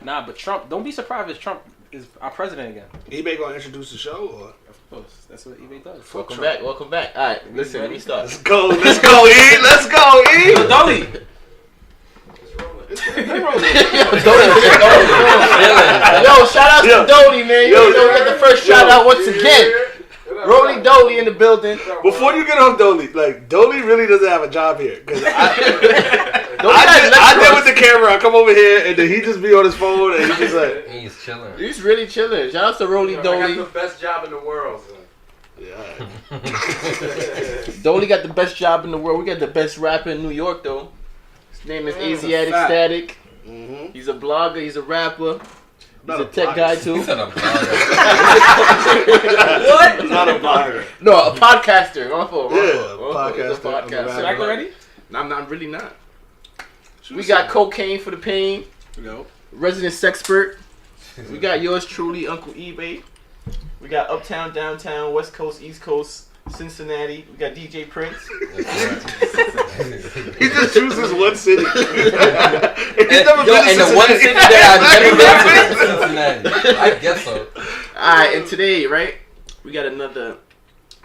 Nah, but Trump. Don't be surprised if Trump is our president again. eBay gonna introduce the show, or Of course, that's what eBay does. Welcome back. Welcome back. All right, listen. Let me start. let's go, E, let's go, E. Yo, Dolly. Yo, shout out to Dolly, man. You know we got the first shout out once again. Rolly Dolly in the building. Before you get on Dolly, like Dolly really doesn't have a job here because I did with the camera. I come over here and then he just be on his phone and he's just like he's chilling. He's really chilling. Shout out to Rolly Dolly. I got the best job in the world. So. yeah. Dolly got the best job in the world. We got the best rapper in New York though. His name is Asiatic Static. Mm-hmm. He's a blogger. He's a rapper. He's Not a tech guy too. He's not a blogger. What? He's not a blogger. No, a podcaster. My fault. Podcaster. He's a podcaster. Back already? No, I'm really not. We got cocaine for the pain. No. Resident sexpert. We got yours truly, Uncle eBay. We got Uptown, Downtown, West Coast, East Coast, Cincinnati. We got DJ Prince. He just chooses one city. He's never been to and the one city that I've never been to is Cincinnati. I guess so. Alright, and today, right, we got another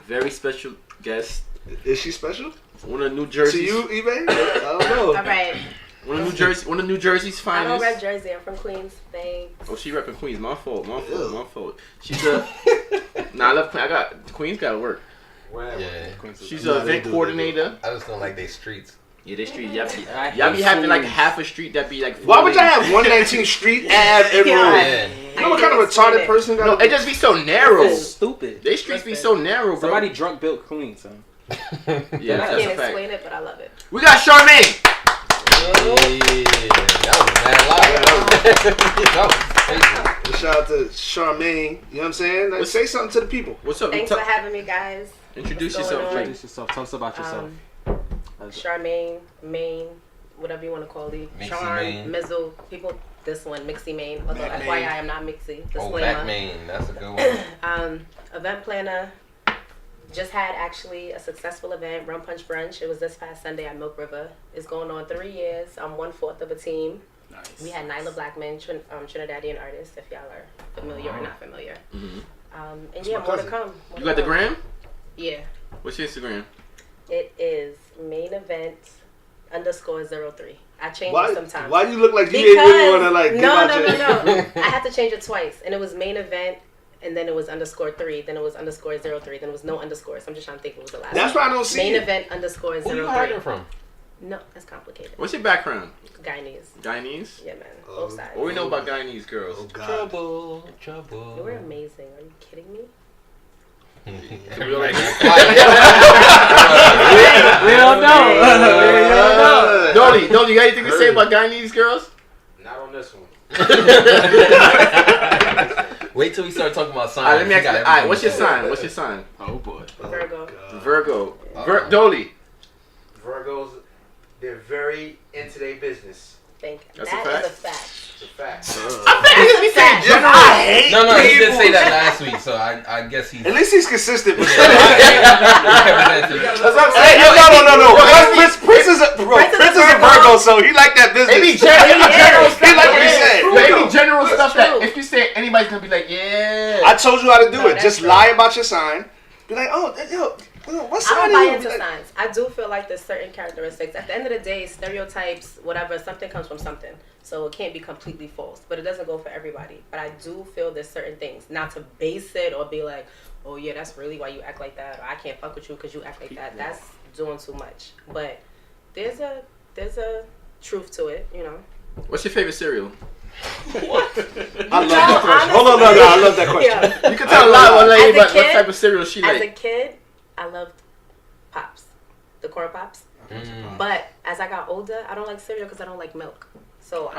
very special guest. Is she special? One of New Jersey's. To you, eBay? I don't know. All right. One of New Jersey's I finest. don't rep Jersey. I'm from Queens. Thanks. Oh, she repping Queens. My fault. She's a. Nah, I love Queens. Queens gotta work. Yeah. She's a event coordinator. I just don't like they streets. Yeah, they street. Y'all be having like half a street that be like. Why would y'all have 119th Street, Ave, and Road? Yeah. You know what kind of retarded person got? No, it just be so narrow. That's stupid. They streets be so narrow, bro. Somebody drunk built Queens, son. Yeah, I that's a can't fact. explain it, but I love it. We got Charmaine. That was mad loud. Shout out to Charmaine. You know what I'm saying? Like, say something to the people. What's up? Thanks for having me, guys. Introduce What's going yourself. on? Introduce yourself. Tell us about yourself. Charmaine, Maine, whatever you want to call it. Mixie Charm, Maine. Mizzle, people. This one, Mixie Maine. Although Mac FYI, Maine. I'm not Mixie. Oh, Disclaimer. Back Maine. That's a good one. Event planner. Just had actually a successful event, Rum Punch Brunch. It was this past Sunday at Milk River. It's going on 3 years. I'm 1/4 of a team. Nice. We had Nyla Blackman, Trinidadian artist, if y'all are familiar or not familiar. Mhm. And yeah, more to come. You got the gram? Yeah. What's your Instagram? It is main event _03. I change it sometimes. Why you look like you ain't really want to like give out your... No. I had to change it twice, and it was main event, and then it was _3, then it was _03, then it was no underscores. I'm just trying to think what was the last. That's one. why I don't see main it. event _03. Who you hired her from? No, that's complicated. What's your background? Guyanese. Guyanese? Yeah, man. Both sides. What we know about Guyanese girls? Oh, God. Trouble. You were amazing. Are you kidding me? We don't like We don't know. Dolly, you got anything to say about Guyanese girls? Not on this one. Wait till we start talking about signs. Alright, let me ask you. Alright, what's your sign? What's your sign? Oh boy. Virgo. Virgo. Dolly. Virgos, they're very into their business. Thank you. That's That a fact. is a fact. It's a fact. We say general. No, he didn't say that last week, so I guess he's. At least he's consistent. But That's what I'm saying. no. Prince is a Virgo, so he like that business. It be general stuff. He like what he said. It be general stuff true. that if you say it, anybody's gonna be like, yeah. I told you how to do No, it. that's Just true. lie about your sign. Be like, oh, yo, what I sign don't are buy you? into Be like, signs. I do feel like there's certain characteristics. At the end of the day, stereotypes, whatever, something comes from something. So it can't be completely false. But it doesn't go for everybody. But I do feel there's certain things. Not to base it or be like, oh yeah, that's really why you act like that. Or I can't fuck with you because you act like that. That's doing too much. But there's a truth to it, you know. What's your favorite cereal? I love that question. Hold on, no, I love that question. Yeah. You can tell a lot about lady, As a but what kid- type of cereal she As a like. kid, I loved Pops. The corn Pops. But as I got older, I don't like cereal because I don't like milk. So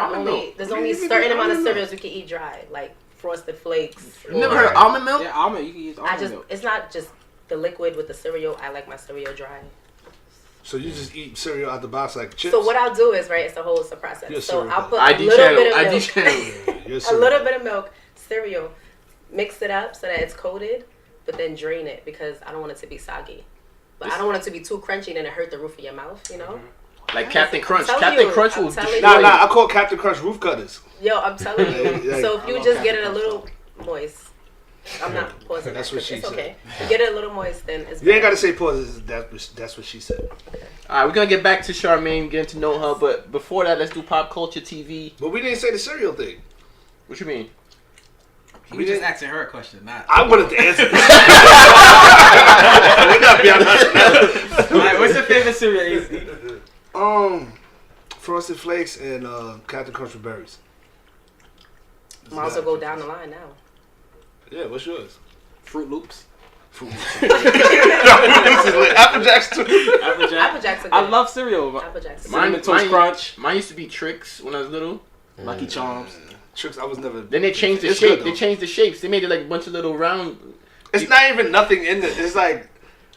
there's only a certain amount of cereals you can eat dry, like Frosted Flakes. You never heard of almond milk? Yeah, almond. You can use almond milk. It's not just the liquid with the cereal. I like my cereal dry. So you just eat cereal out the box like chips? So what I'll do is, right, it's a whole process. You're So cereal I'll put ID a little channel. bit of ID milk. channel. You're A cereal. little bit of milk, cereal, mix it up so that it's coated, but then drain it because I don't want it to be soggy. But I don't want it to be too crunchy and then it hurt the roof of your mouth, you know? Like Captain Crunch. telling Captain you, Crunch I'm will telling destroy you. Nah, I call Captain Crunch roof cutters. Yo, I'm telling you. Like, So if you just get it a little moist, I'm not pausing. That's that, what she it's said. okay. You get it a little moist, then it's. You ain't better. gotta say pause. That's what she said. Alright, we're gonna get back to Charmaine, getting to know her, but before that, let's do pop culture TV. But we didn't say the cereal thing. What you mean? He was just asking her a question, not. I wanted to answer. We're not beyond that. Alright, what's your favorite cereal? AC? Frosted Flakes and Captain Crunch with berries. Might also go down the line now. Yeah, what's yours? Fruit Loops. Apple Jacks too. Apple Jacks are good. I love cereal. Apple Jacks. Are Cinnamon Toast Crunch. Mine used to be Tricks when I was little. Lucky Charms. Tricks, I was never. Then they changed the It's shape. good, They though. changed the shapes. They made it like a bunch of little round. It's not even nothing in it. It's like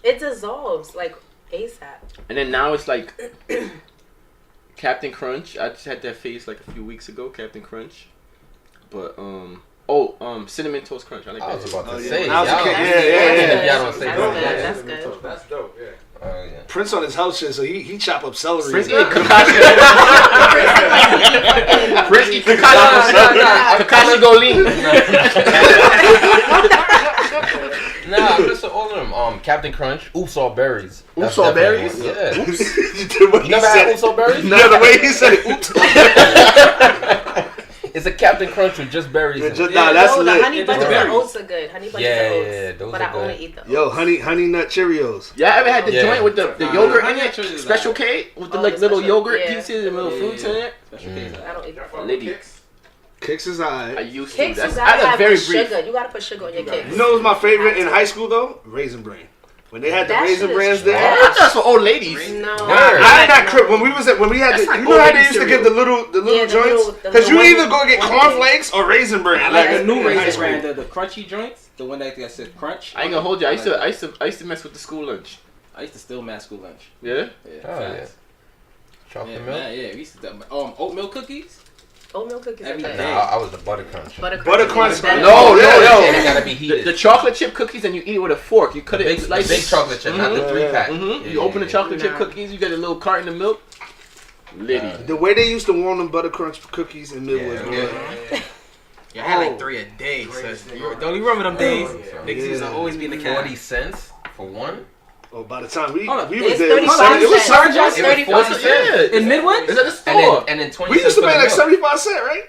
It dissolves like ASAP. And then now it's like Captain Crunch. I just had that phase like a few weeks ago, Captain Crunch. But Cinnamon Toast Crunch. I like I that. was about to Oh, yeah. say, When I was a y'all, kid, if yeah. y'all don't say That's that. good. That's good. That's dope, yeah. Oh yeah. Prince on his house shit, so he chop up celery. Prince and- eat Kakashi. Prince eat Kakashi go lean. Nah, I'm just all of them. Captain Crunch, Oops All Berries. Oops That's All definitely Berries? one. Yeah. Oops. The way You he never said had it. Oops All Berries? No, the way he said it. Oops. It's a Captain Crunch with just berries. Yeah, in it. just- nah, that's no, the lit. honey Yeah, bunches those of berries. oats are good. Honey bunches Yeah, of oats. yeah, those but are I only good. eat the oats. Yo, honey nut Cheerios. Yeah, I ever had the Yeah. joint with the yogurt in Honey it? Nut Cheerios is Special alright. K with the Oh, like the little special- yogurt yeah. pieces and little fruits in it. Special Mm. case. I don't eat the oats. Liddy. Kicks is I alright. used to. Cakes, you That's gotta I had a have very the brief. sugar. You gotta put sugar on your cakes. You know what was my favorite in high school though? Raisin Bran. When they had the That Raisin shit is Brans there. Oh, that's for old ladies. No. I not crib when we had That's the, like you know how old they used to cereal. give the little Yeah, the joints little- the because you little either go get one- cornflakes or Raisin Bran. I like Yeah. the new in high Raisin school. Bran, the crunchy joints. The one that said crunch. I ain't gonna hold you. I used to mess with the school lunch. I used to steal mad school lunch. Yeah. Yeah, Oh, yeah. facts. Chocolate Yeah, milk. man, yeah. We used to oatmeal cookies. Oatmeal cookies are Every good. day. Nah, I was the Butter Crunch. Butter crunch. No, And it gotta be The, heated. the chocolate chip cookies and you eat it with a fork. You cut The it big, in the slices. big chocolate chip, not the Mhm. 3-pack. Mm-hmm. Yeah, You open the yeah, chocolate chip Nah. cookies. You get a little carton of milk. Liddy. The way they used to warm them butter crunch cookies in Midway. Yeah. boy. Yeah, I had like 3 a day. So don't you remember them days? Niggas used to always be in the cab. 40 cents for one? Oh, by the time we Hold up, was it's there, it was 35 it was cents. $75. Just It was 35 40 cents. cents. In Midwood? Is that the store? And then 20 We used cents to for pay the like milk. 75 cents, right?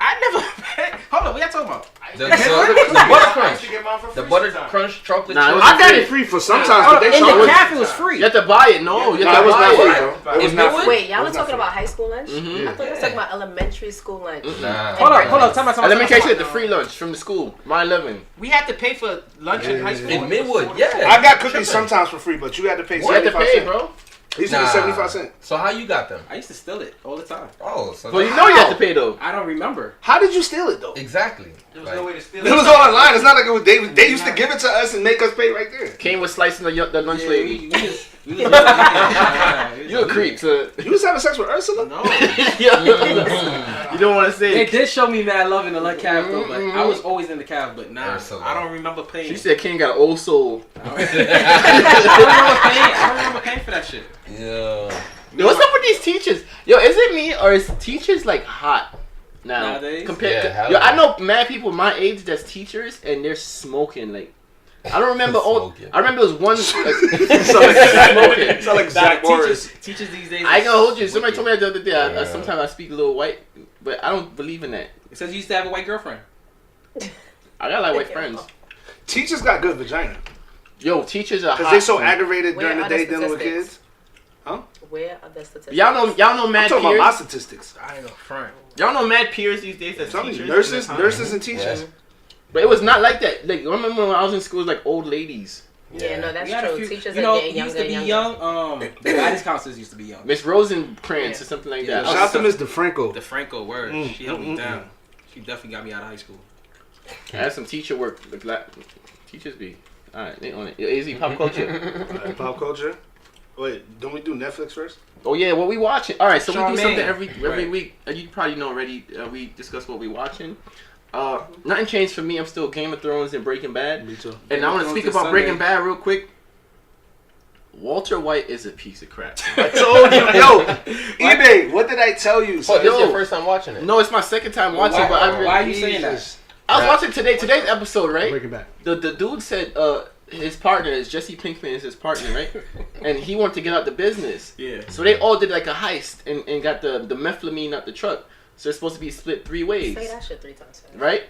I never paid. Hold on, what y'all talking about? The Butter Crunch. The Butter Crunch chocolate Nah, it chip. was I got it free for sometimes, but they In the charged. cab, it was free. You have to buy it. No, you No, have it to was buy not free, it. bro. It was In not Midwood? free. Wait, y'all were talking about high school lunch? Mhm. I thought you were talking about elementary school lunch. Nah. Hold on. Time out. Elementary, I get the free lunch from the school. My 11. We had to pay for lunch in high school. In Midwood, yeah. I got cookies sometimes for free, but you had to pay You have to 75 pay, cents. bro. He used to get 75 cents. So how you got them? I used to steal it all the time. Oh, so Well, you know you have to pay though. I don't remember. How did you steal it though? exactly. There was no way to steal It was all online. It's not like it was, they used to give it to us and make us pay right there. Kane was slicing the lunch Yeah, lady. we was You a creep, so. You was having sex with Ursula? No. You don't want to say They it. did show me mad love in the lunch cab though, but I was always in the cab. But nah, Ursula. I don't remember paying. She said King got an old soul. I don't remember paying for that shit. Yeah. Yo, what's up with these teachers? Yo, is it me or is teachers like hot now? Nowadays? Compared Yeah, to, hell yo, yeah. I know mad people my age that's teachers and they're smoking like. I don't remember. Smoking. I remember it was one. Sound like Smoking. like Zach Morris. Teachers these days. I ain't gonna hold you. Somebody told me that the other day. Yeah. Sometimes I speak a little white, but I don't believe in that. It says you used to have a white girlfriend. I got like white friends. Teachers got good vagina. Yo, teachers are hot. Because they so man. aggravated Where during the are the day dealing with statistics? kids. Where are the statistics? Y'all know I'm mad talking about my peers. statistics. I ain't no front. Y'all know mad peers these days I'm as telling you, teachers. nurses and teachers. Yeah. But it was not like that. Like I remember when I was in school, it was like old ladies. Yeah, no, that's We had a true. few- Teachers you are know, getting used younger to be and young. younger. The guidance counselors used to be young. Miss Rosenkrantz or something like Yeah. that. Shout out to Miss DeFranco. The Franco word. She held me down. She definitely got me out of high school. I had some teacher work. Teachers be alright. They on it. AZ pop culture. Alright, pop culture. Wait, don't we do Netflix first? Oh yeah, what we watching? All right, so we do Charmaine. something every Right. week. You probably know already. We discuss what we watching. Nothing changed for me. I'm still Game of Thrones and Breaking Bad. Me too. And I want to Thrones speak this about Breaking Sunday. Bad real quick. Walter White is a piece of crap. I told you, eBay. What did I tell you? Oh, son? this is your first time watching it? No, it's my second time watching. But Why are you saying that? I was watching today's episode, right? Break it back. The dude said his partner is Jesse Pinkman is his partner, right? And he wanted to get out the business. Yeah. So they all did like a heist and got the methamphetamine out the truck. So it's supposed to be split 3 ways. Say that shit 3 times fast. Right?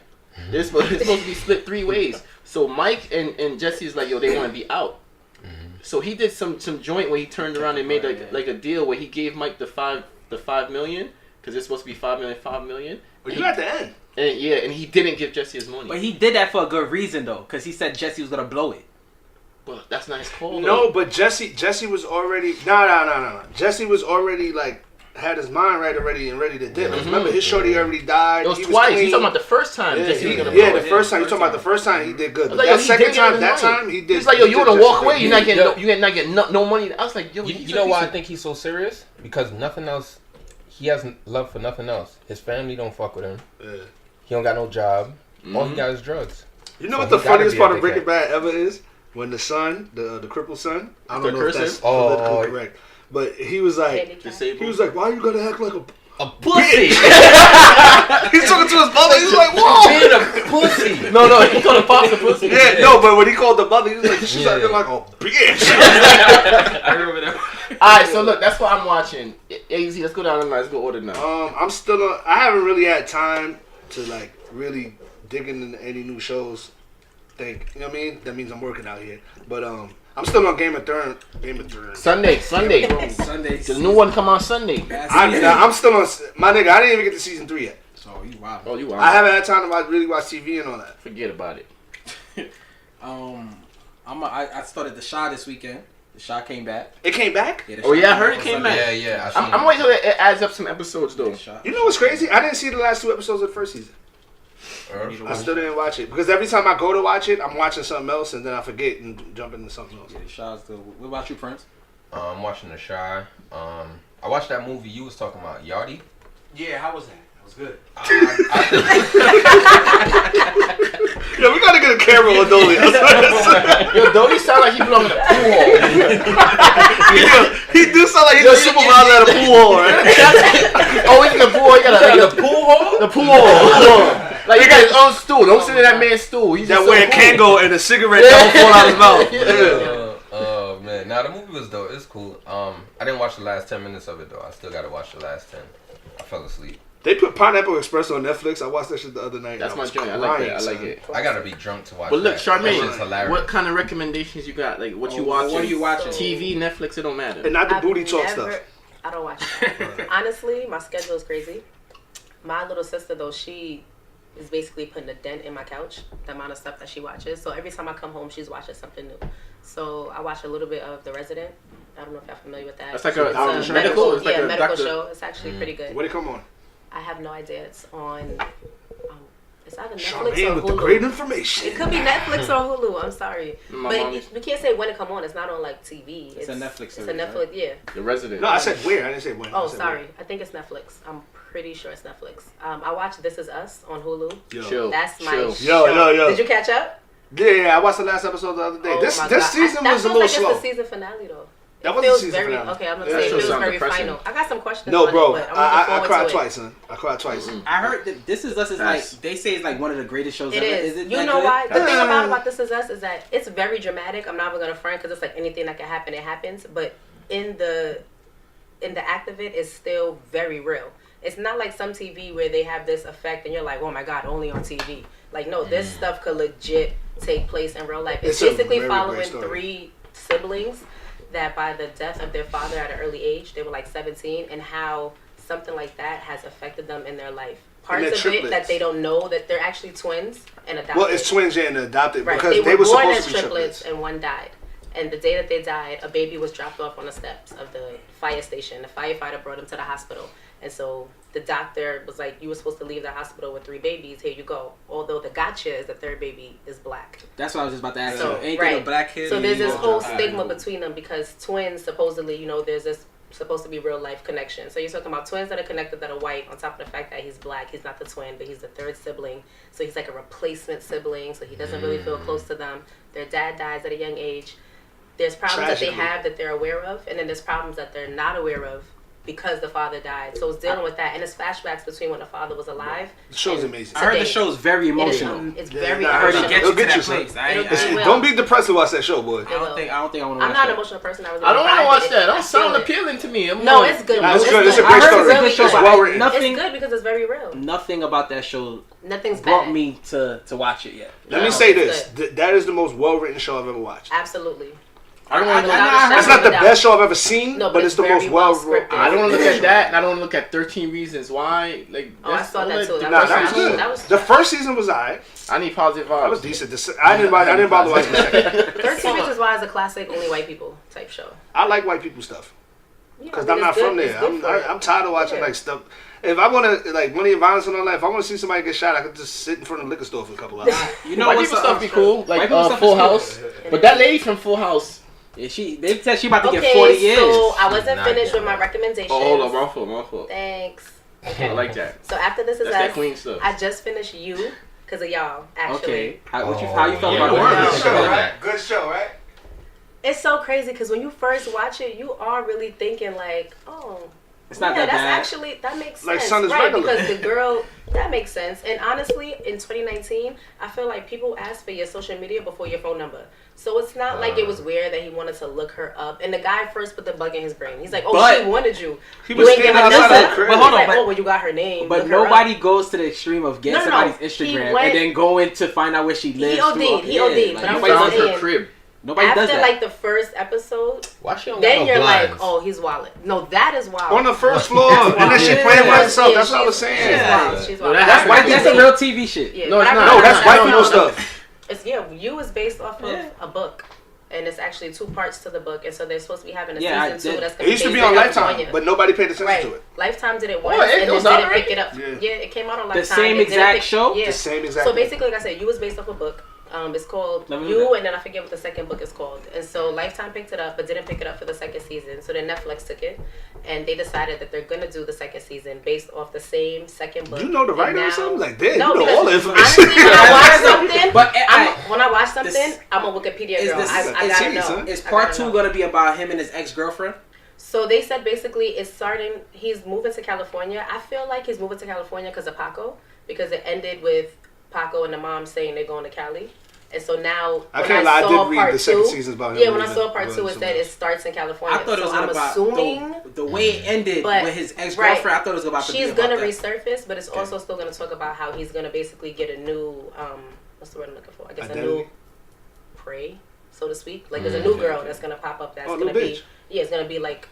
It's supposed to be split 3 ways. So Mike and Jesse is like, yo, they want to be out. So he did some joint where he turned around and made like a deal where he gave Mike the $5 million because it's supposed to be $5 million. But you at the end. And he didn't give Jesse his money. But he did that for a good reason though, because he said Jesse was gonna blow it. But that's not his call. No, but Jesse was already no. Jesse was already like had his mind right already and ready to dip. Remember, his shorty already died. It was he twice. clean. You talking about the first time? Yeah, Jesse was gonna the blow it. first time. You talking about the first time he did good. But Like, that he second did time, get his money. he did. He's like, yo, you wanna walk away? You're not getting no money. I was like, yo, You know why I think he's so serious? Because nothing else. He has love for nothing else. His family don't fuck with him. Yeah. He don't got no job. All he got is drugs. You know So what the he gotta funniest be a part of big Breaking head. Bad ever is? When the son, the crippled son, I don't know if that's Oh. politically correct, but he was like, disabled. why you gotta act like a A pussy. He's talking to his mother. He's like, whoa. Being a pussy. No, he called a pops a pussy. Yeah, no, but when he called the mother, he was like, she's acting like a bitch. I remember that. Alright, so look, that's what I'm watching. AZ, let's go down the line. Let's go order now. I'm still on. I haven't really had time to like really dig into any new shows. You know what I mean? That means I'm working out here. But I'm still on Game of Thrones. Sunday. Sundays. The new one come on Sunday. I'm still on. My nigga, I didn't even get to season 3 yet. So you wow. Oh, you I want? haven't had time to really watch TV and all that. Forget about it. I started the Shaw this weekend. The Shaw came back. It came back? Yeah, the Oh Shaw yeah, I heard it on came Sunday. back. Yeah. I'm waiting till it adds up some episodes though. The Shaw. You know what's crazy? I didn't see the last 2 episodes of the first season. I still didn't watch it because every time I go to watch it, I'm watching something else and then I forget and jump into something else. Yeah, the Shaw's good. What about you, Prince? I'm watching The Shy. I watched that movie you was talking about, Yachty. Yeah, how was that? That was good. Yo, we gotta get a camera on Dolly. Yo, Dolly sound like he belong in a pool hall. He do sound like he's a supervisor at a pool hall, right? Oh, he's in the pool hall. He got the pool hall? the pool hall. Like he got his own stool. Don't sit in that man's stool. He's That just wearing so Kango and a cigarette don't fall out his mouth. Oh man, nah, the movie was dope. It's cool. I didn't watch the last 10 minutes of it though. I still gotta watch the last 10. I fell asleep. They put Pineapple Express on Netflix. I watched that shit the other night. That's I my was joint. I like that. I crying, like son. it. I gotta be drunk to watch. But look, that. That shit's Charmaine, hilarious. what kind of recommendations you got? Like what you watching? What are you watching? TV, Netflix, it don't matter. And not the I've booty talk never- stuff. I don't watch that. Honestly, my schedule is crazy. My little sister, though, she is basically putting a dent in my couch, the amount of stuff that she watches. So every time I come home, she's watching something new. So I watch a little bit of The Resident. I don't know if y'all familiar with that. That's like a It's medical. It's like a medical doctor. show. It's actually pretty good. Where'd it come on? I have no idea. It's on. It's either Netflix Charmaine or with Hulu. the great information. It could be Netflix or Hulu. I'm sorry, My but mom you, we can't say when it come on. It's not on like TV. It's a Netflix It's a series, Netflix. right? Yeah. The Resident. No, I said where. I didn't say when. Oh, I said sorry. I think it's Netflix. I'm pretty sure it's Netflix. I watched This Is Us on Hulu. where. Yo. Chill. That's my Chill. show. Yo. Did you catch up? Yeah, I watched the last episode the other day. Oh This my this God. season That was a feels little like slow. It's the season finale though. That It was the feels season very finale. okay. I'm gonna Yeah, say that it show feels sound very depressing. final. I got some questions. No, on bro. It, but I'm I looking forward cried to twice, son. I cried twice. Mm-mm. I heard that This Is Us is Nice. like they say it's like one of the greatest shows It ever. is. It You that know good? why? The thing about This Is Us is that it's very dramatic. I'm not even gonna front because it's like anything that can happen, it happens. But in the act of it is still very real. It's not like some TV where they have this effect and you're like, oh my God, only on TV. Like no, this stuff could legit take place in real life. It's It's a basically very following great story. 3 siblings that by the death of their father at an early age, they were like 17, and how something like that has affected them in their life. Parts they're of it triplets. that they don't know that they're actually twins and adopted. Well, it's twins and adopted Right. because They they were were born supposed as to be triplets, triplets. and one died. And the day that they died, a baby was dropped off on the steps of the fire station. The firefighter brought him to the hospital. And so the doctor was like, you were supposed to leave the hospital with 3 babies. Here you go. Although the gotcha is the 3rd baby is black. That's what I was just about to ask So, you. Anything right. a black kid? So there's this whole Alright, stigma cool. between them because twins, supposedly, you know, there's this supposed to be real life connection. So you're talking about twins that are connected that are white on top of the fact that he's black. He's not the twin, but he's the 3rd sibling. So he's like a replacement sibling. So he doesn't really feel close to them. Their dad dies at a young age. there's problems that they Tragically. have that they're aware of, and then there's problems that they're not aware of because the father died. So it's dealing with that, and it's flashbacks between when the father was alive. The show's and amazing. I heard the today. show's very emotional. It's Yeah, very nah, I heard emotional. it gets It'll you to get that you, son. place. I It'll- Don't be depressed to watch that show, boy. I don't think I want to watch I'm not an that. emotional person. I really I don't want to watch that. I Don't sound feel it. appealing to me. No, it's good. Nah, it's good. It's a good. great I heard story. it's a good show, It's but well written. nothing, It's good because it's very real. nothing about that show Nothing's brought bad. me to watch it yet. Let No, me say it's this: that is the most well-written show I've ever watched. Absolutely. I don't want to. It's not the best show I've ever seen, No, but it's the most well scripted. I don't want to look at that, and I don't want to look at 13 Reasons Why. Like, Oh, I saw that too. That Nah, was that was trash. good. That was The first season was alright. I need positive vibes. That was decent. I didn't bother watching the second. 13 Reasons Why is a classic only white people type show. I like white people stuff Yeah, because I mean, I'm not it's good- from it's there. good for it. I'm tired of watching Yeah. like stuff. If I want to like money and violence and all that, if I want to see somebody get shot, I could just sit in front of the liquor store for a couple hours. You know White what's people up? stuff be cool, White like people stuff Full is cool. House. But that lady from Full House. Yeah, they said she about to get Okay, 40 years. so I wasn't Not finished yet. with my recommendations. Oh, hold on, my fault. Thanks. I like that. So after This Is That's that Us, queen stuff. I just finished You because of y'all, actually. Okay, how you felt yeah, about word. that? Good show, right? Good show, right? It's so crazy because when you first watch it, you are really thinking like, oh, It's not yeah, that that's bad. actually, that makes Like sense. Son is right, regular. because the girl, that makes sense. And honestly, in 2019, I feel like people ask for your social media before your phone number. So it's not like it was weird that he wanted to look her up. And the guy first put the bug in his brain. He's like, oh, But- she wanted you. He You was ain't give standing her outside number. her crib. But hold on, He's like, but- oh, well, you got her name. But Look her nobody up. goes to the extreme of getting No, no, somebody's he Instagram went- and then going to find out where she lives. OD'd, through- he OD'd, like, but I'm nobody Found does her that. crib. Nobody After does that. like the first episode, Why she don't then got you're no like, blinds? oh, he's wild. No, that is wild. On the first floor, and then she Yeah. playing by Yeah, herself. That's what I she's- was saying. She's Yeah. wild. She's No, wild. that That's happened. white. That's a real TV shit. Yeah, No, but it's I- not. No, that's I white don't people know. stuff. It's You is based off of Yeah. a book, and it's actually 2 parts to the book, and so they're supposed to be having a Yeah, I season 2. did. That's It gonna used to based be in on Lifetime, California. but nobody paid attention Right, to it. Lifetime did it Oh, once, it and goes then out didn't pick already? it up. Yeah. Yeah, it came out on The Lifetime. same It didn't exact pick- show? Yeah. The same exact. So basically, like I said, You was based off a book. It's called Never knew You, that. and then I forget what the second book is called. And so Lifetime picked it up, but didn't pick it up for the second season. So then Netflix took it, and they decided that they're gonna do the second season based off the same second book. You know the And writer or now- something? Like, damn, No, you know because all the information. honestly, when I watch something, But when I watch something, this- I'm a Wikipedia is girl. this- I it's gotta serious, know. huh? is I part gotta 2 know. going to be about him and his ex-girlfriend? So they said basically it's starting. He's moving to California. I feel like he's moving to California because of Paco, because it ended with Paco and the mom saying they're going to Cali. And so now, I when can't lie, I saw did read part the second 2 season about him. Yeah, when I moving saw to- part 2, it going said somewhere. it starts in California. I thought it was so I'm about assuming the way it ended But- with his ex-girlfriend. I thought it was about to she's be about gonna that. resurface, but it's also still gonna talk about how he's gonna basically get a new what's the word I'm looking for? I guess a Identity? new prey, so to speak. Like there's a new girl that's gonna pop up that's Oh, gonna new be bitch. it's gonna be like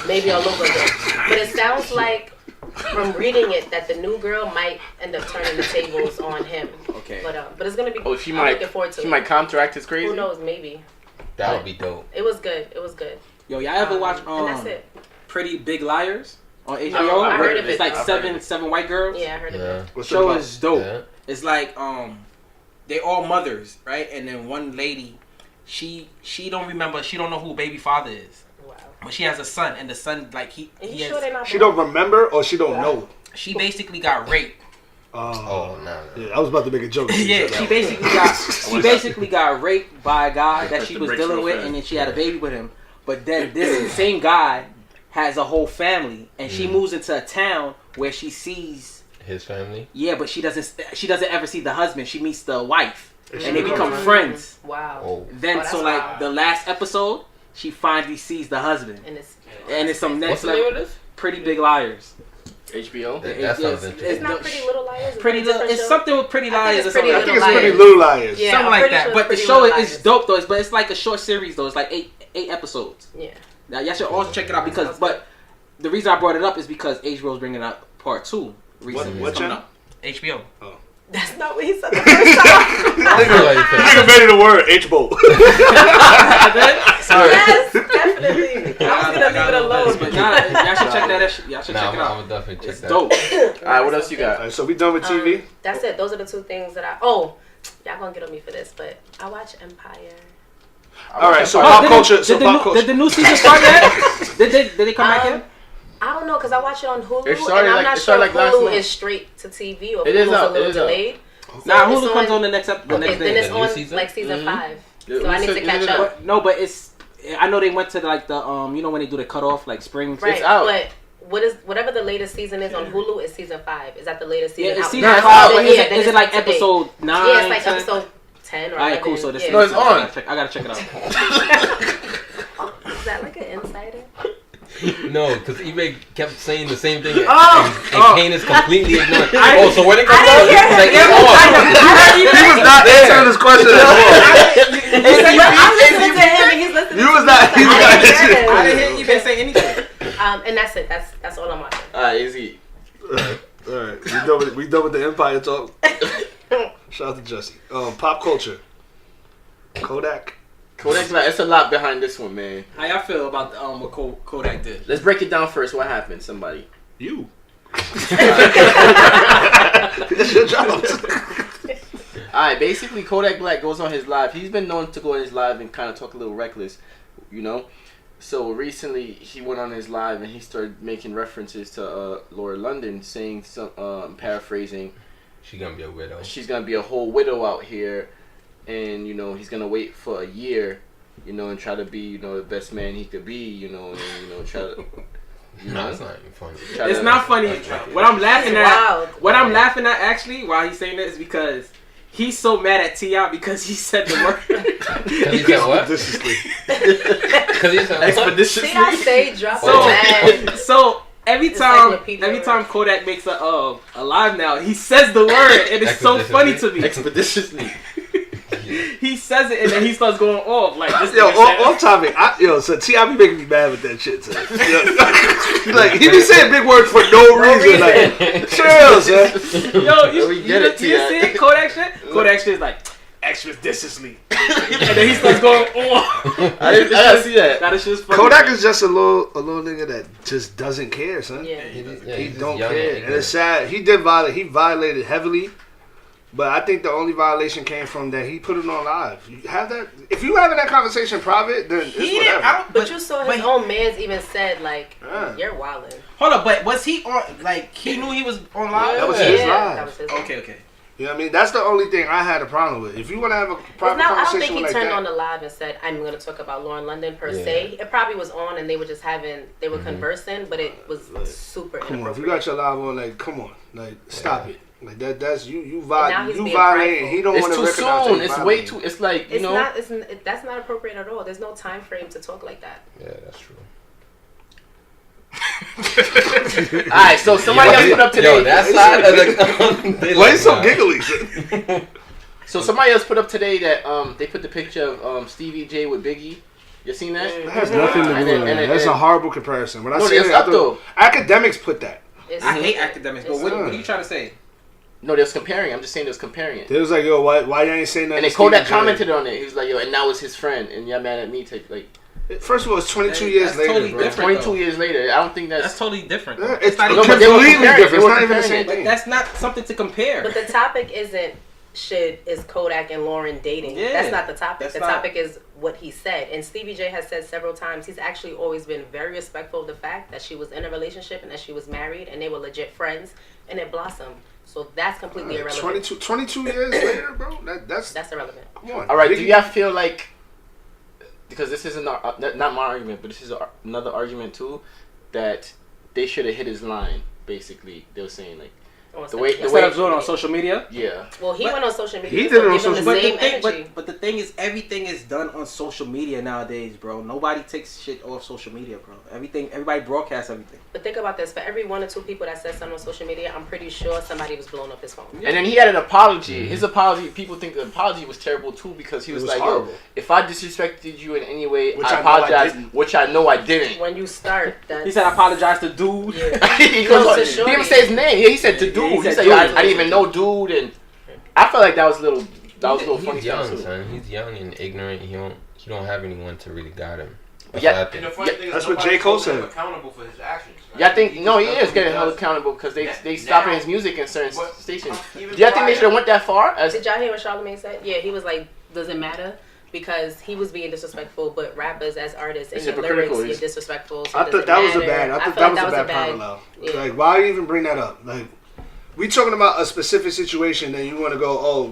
maybe all over again. But it sounds like from reading it that the new girl might end up turning the tables on him. Okay. But it's gonna be. Oh, she I'm might. looking forward to She it. might counteract his crazy. Who knows? Maybe. That would be dope. It was good. It was good. Yo, y'all ever watch and that's it. Pretty Big Liars on HBO? I heard of It's it. like I've heard of seven white girls. Yeah, I heard of Yeah. it. What's it Show about? is dope. Yeah. It's like they all mothers, right? And then one lady, she don't remember, she don't know who baby father is, Wow. but she has a son, and the son like Are you he sure has, they're not? She don't remember or she don't know. she basically got raped. Oh, no. Yeah, I was about to make a joke. Yeah, she basically got raped by a guy that she was dealing with, and then she had a baby with him. But then this same guy has a whole family, and she moves into a town where she sees His family? yeah, but she doesn't ever see the husband. She meets the wife, and they Mhm. become friends. Wow. Oh. Then that's so like wild. the last episode, she finally sees the husband, And it's some What's next the name of level. this? Pretty Big Liars. HBO. That It's- sounds it's- interesting. it's not Pretty Little Liars. Pretty Is that a little. different It's show? something with Pretty I think Liars it's or something. Pretty I like think Little it's Pretty Liars. Little Liars. Yeah. something I'm like pretty that. sure But it's the Pretty show Little is Liars. dope though. But it's like a short series though. It's like eight episodes. Yeah. Now y'all should also check it out because. But the reason I brought it up is because HBO's bringing out part 2 recently. What It's coming channel? up. HBO. That's not what he said the first time. This nigga made it a word. H-Bolt. Yes, definitely. I was gonna leave it alone. But nah, y'all should check that. Y'all should Nah, check it out. I'm gonna definitely check It's that. dope. Alright, what else you got? Alright, so we done with TV? That's it. Those are the 2 things that y'all gonna get on me for this, but I watch Empire. Alright, so Oh, pop did culture. the- So did the pop new- culture. Did the new season start yet? Did they come back in? I don't know because I watch it on Hulu, It started and I'm like- not it sure started if like last Hulu month. is straight to TV or It Hulu's is out, a little it is out. delayed. Nah, it's Hulu comes on the next The next then day. it's The new on season? like season Mhm. 5, Yeah, so I need to is catch it up. But, no, but it's I know they went to like the you know when they do the cutoff like spring. Right, It's out. but whatever the latest season is on Hulu is season 5. Is that the latest season? Yeah, it's out? season No, 5. but Is it like episode 9? Yeah, it's like 10? episode 10 or 11. Alright, cool. So this No, it's on. I gotta check it out. Is that like an insider? No, because eBay kept saying the same thing, and Oh. Kane is completely ignoring. I- So when it comes I out, didn't hear it's like him. it's on. He was not answering this question at all. I'm listening to him and he's listening You to was me. not. He was I not didn't hear answering. him. I didn't hear you say anything. And that's it. That's all I'm watching. Alright, easy. All right, we done with the Empire talk. Shout out to Jesse. Pop culture. Kodak. Kodak's like, it's a lot behind this one, man. How y'all feel about what Kodak did? Let's break it down first. What happened? Somebody. You. That's your job. Alright, basically Kodak Black goes on his live. He's been known to go on his live and kind of talk a little reckless, you know. So recently he went on his live and he started making references to Laura London, saying some paraphrasing, She's gonna be a widow. she's gonna be a whole widow out here, and you know he's gonna wait for a year, you know, and try to be, you know, the best man he could be, you know, and you know try to. You No, know, it's not even funny. try It's to- not funny. What I'm laughing at, Wild. what I'm laughing at actually, while he's saying that, is because he's so mad at T.I. because he said the word. Because he said what? Expeditiously. Because he said what? Expeditiously. See, I say drop So- a bag. So every Encyclopedia time words. Kodak makes a live now, he says the word, and it's so funny to me. Expeditiously. He says it, and then he starts going off like this. Yo, nigga said- off topic. So T.I. be making me mad with that shit, son. Like, he be saying big words for no reason. Like, chill, son. Yo, you We get it, see it? Kodak shit? Kodak shit is like, expeditiously. And then he starts going on. I gotta see that. That is just funny. Kodak is just a little nigga that just doesn't care, son. Yeah. He he's don't young care, and and it's sad. He violated heavily, but I think the only violation came from that he put it on live. You have that. If you having that conversation private, then it's He whatever. didn't, I don't, But you saw his but- own man's even said, like, Yeah. you're wildin'. Hold up, but was he on, like, he knew he was on live? That was his live. That was his Okay. You know what I mean? That's the only thing I had a problem with. If you want to have a Because private now I don't conversation think he like turned that, on the live and said, I'm going to talk about Lauren London per Yeah. se. It probably was on and they were just they were conversing, but it was super come on. If you inappropriate. got your live on, like, come on, like, stop it. Like that's you now he's being violating. He don't It's want to too recognize soon. that It's he way violated. too. It's like you It's know. not. That's not appropriate at all. There's no time frame to talk like that. Yeah, that's true. All right, so somebody else put up today. Yo, that side of the... Why you so giggly? So somebody else put up today that they put the picture of Stevie J with Biggie. You seen that? That has nothing to do And with then- that. That's a horrible comparison. When I No, see it's it, I up thought- though. academics put that. It's, I hate academics, but what It's- are you trying to say? No, they was comparing. I'm just saying they was comparing it. They was like, yo, why you ain't saying nothing? And then to Kodak Stevie J? commented on it. He was like, yo, and now it's his friend, and y'all mad at me? Like First of all, it's 22 Hey, years that's later, totally bro. different. 22 years later. I don't think That's totally different. Yeah, though. it's not No, even, but they were completely comparing it. different. They It's were not even the comparing same it. but thing. that's not something to compare. but the topic isn't is Kodak and Lauren dating. Yeah, That's not the topic. that's The not- topic is what he said. And Stevie J has said several times he's actually always been very respectful of the fact that she was in a relationship and that she was married and they were legit friends and it blossomed. So that's completely irrelevant. 22 years later, bro. That's That's irrelevant. come on. All right, do Biggie- y'all feel like, because this isn't not my argument, but this is another argument too, that they should have hit his line. Basically, they were saying like, The way- the Instead way- of doing it on social media. yeah, Well, he But- went on social media. He so did it on give him social the media. same energy. But the thing is, everything is done on social media nowadays, bro. Nobody takes shit off social media, bro. Everybody broadcasts everything. But think about this: for every 1 or 2 people that said something on social media, I'm pretty sure somebody was blowing up his phone. and then he had an apology. His apology, people think the apology was terrible too because he was, was like, horrible. yo, if I disrespected you in any way, Which I I know I apologize, didn't. which I know I didn't. When you start, that's, He said, "I apologize to dude." Yeah. he goes goes, to he shorty. didn't even say his name. Yeah, he said to Yeah, dude. he He said said, dude. yo, I didn't even know dude, and I felt like that was a little funny He's young, stuff too. son. He's young and ignorant. He don't have anyone to really guide him. That's Yeah. what I And the think. funny Yeah, thing that's is what J. nobody's Cole holding him said. accountable for his actions. Yeah, I think He no, he just is does what getting he held does. accountable because they Now- stopping his music in certain But- stations. even Do y'all think they prior- should have went that far? As Did y'all hear what Charlamagne said? Yeah, he was like, does it matter? Because he was being disrespectful, but rappers as artists and It's your hypocritical. lyrics, you're disrespectful. So I does thought it that was a matter? bad. I feel thought like that was a bad parallel. Yeah. Like, why even bring that up? Like, we talking about a specific situation, then you want to go,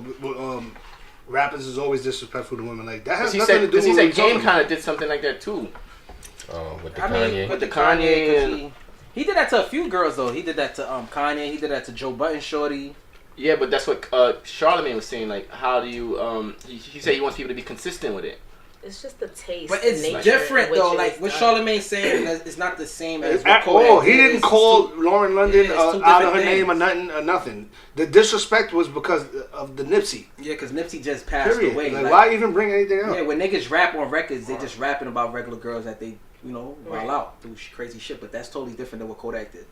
rappers is always disrespectful to women. Like that has He nothing to do with he what said we're talking Game about. kind of did something like that too. With the Kanye. With the Kanye and he did that to a few girls though. He did that to Kanye. He did that to Joe Budden shorty. yeah, but that's what Charlamagne was saying. Like, how do you? He said he wants people to be consistent with it. It's just the taste. But it's nature different in which though. it Like is what done. Charlamagne saying is not the same as what At Kodak all. He did. didn't It's call two- Lauren London Yeah, it's two out of her different name or things. nothing. The disrespect was because of the Nipsey. Yeah, because Nipsey just passed Period. away. Like, why even bring anything up? Yeah, when niggas rap on records, they just rapping about regular girls that they, wild out, do crazy shit. But that's totally different than what Kodak did.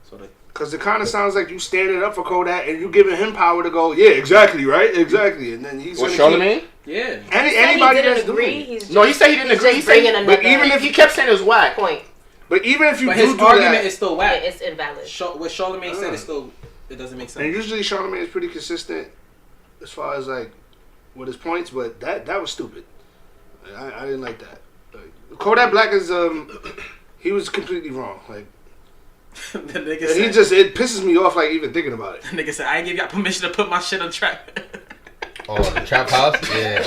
So Because it kind of sounds like you standing up for Kodak and you giving him power to go, yeah, exactly, right? Exactly. And then he's What, gonna Charlamagne? yeah. keep... He said anybody he that's didn't doing agree. it. He's No, he said he didn't he's agree. just He said, bringing but another even if he kept saying it was whack. point, But even if you But do his do argument that... is still yeah, whack. it's invalid. What Charlamagne said is still, it doesn't make sense. And usually Charlamagne is pretty consistent as far as, like, with his points, but that was stupid. I didn't like that. Kodak Black is, he was completely wrong. Like, The nigga and he just, it pisses me off, like, even thinking about it. the nigga said, I ain't give y'all permission to put my shit on track. Oh, the trap house? Yeah.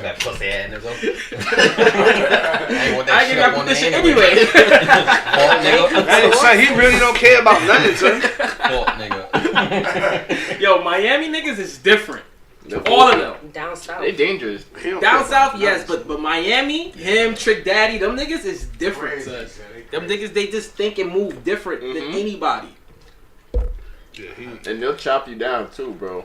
That pussy ass nigga. I ain't want I that ain't shit give up y'all on there permission anyway. anyway. Fault nigga. Hey, son, he really don't care about nothing, son. Fault nigga. Yo, Miami niggas is different. All of them. Down south. They dangerous. He don't Down care south, about yes, nothing. but Miami, him, Trick Daddy, them niggas is different, son. Them niggas, they just think and move different than anybody. Yeah, And they'll chop you down too, bro.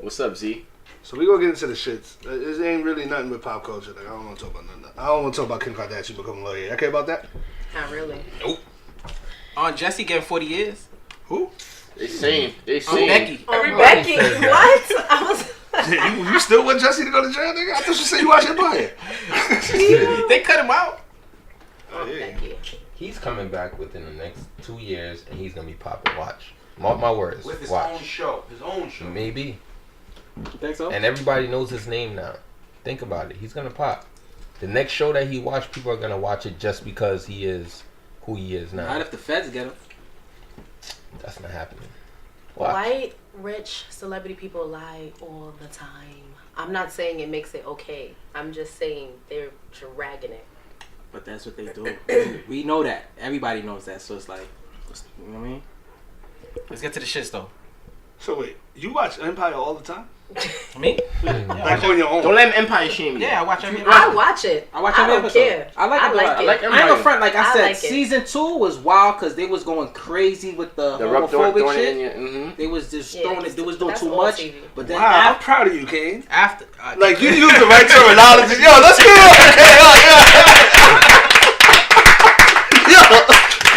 What's up, Z? So we gonna get into the shits. It ain't really nothing with pop culture. Like I don't want to talk about nothing. I don't want to talk about Kim Kardashian becoming a lawyer. Y'all care about that? Not really. Aunt Jessie getting 40 years. Who? They saying. Becky. Everybody Becky, says that. what? I was. you still want Jesse to go to jail, nigga? I thought you said you watched Empire. They cut him out. Becky. He's coming back within the next 2 years, and he's gonna be popping. Watch. Mark my words. With his Watch. own show. His own show. Maybe. You think so? And everybody knows his name now. Think about it. He's gonna pop. The next show that he watched, people are gonna watch it just because he is who he is now. Not if the feds get him. That's not happening. Watch. White, rich, celebrity people lie all the time. I'm not saying it makes it okay. I'm just saying they're dragging it. But that's what they do. We know that. Everybody knows that. So it's like, you know what I mean? Let's get to the shits though. So wait, you watch Empire all the time? Me? Like on your own? Don't let him Empire shame you. Yeah, I watch every I watch it. I watch I every don't episode. care. I like it. I like though. it. like I ain't gonna Empire. front. Like I I said, like it. season 2 was wild because they was going crazy with the The rub homophobic throwing shit. it in your, They was just Yeah, throwing it. They was doing that's too all much. TV. But then Wow, I'm proud of you, Kane. after Like you used the right terminology. Yo, let's get it.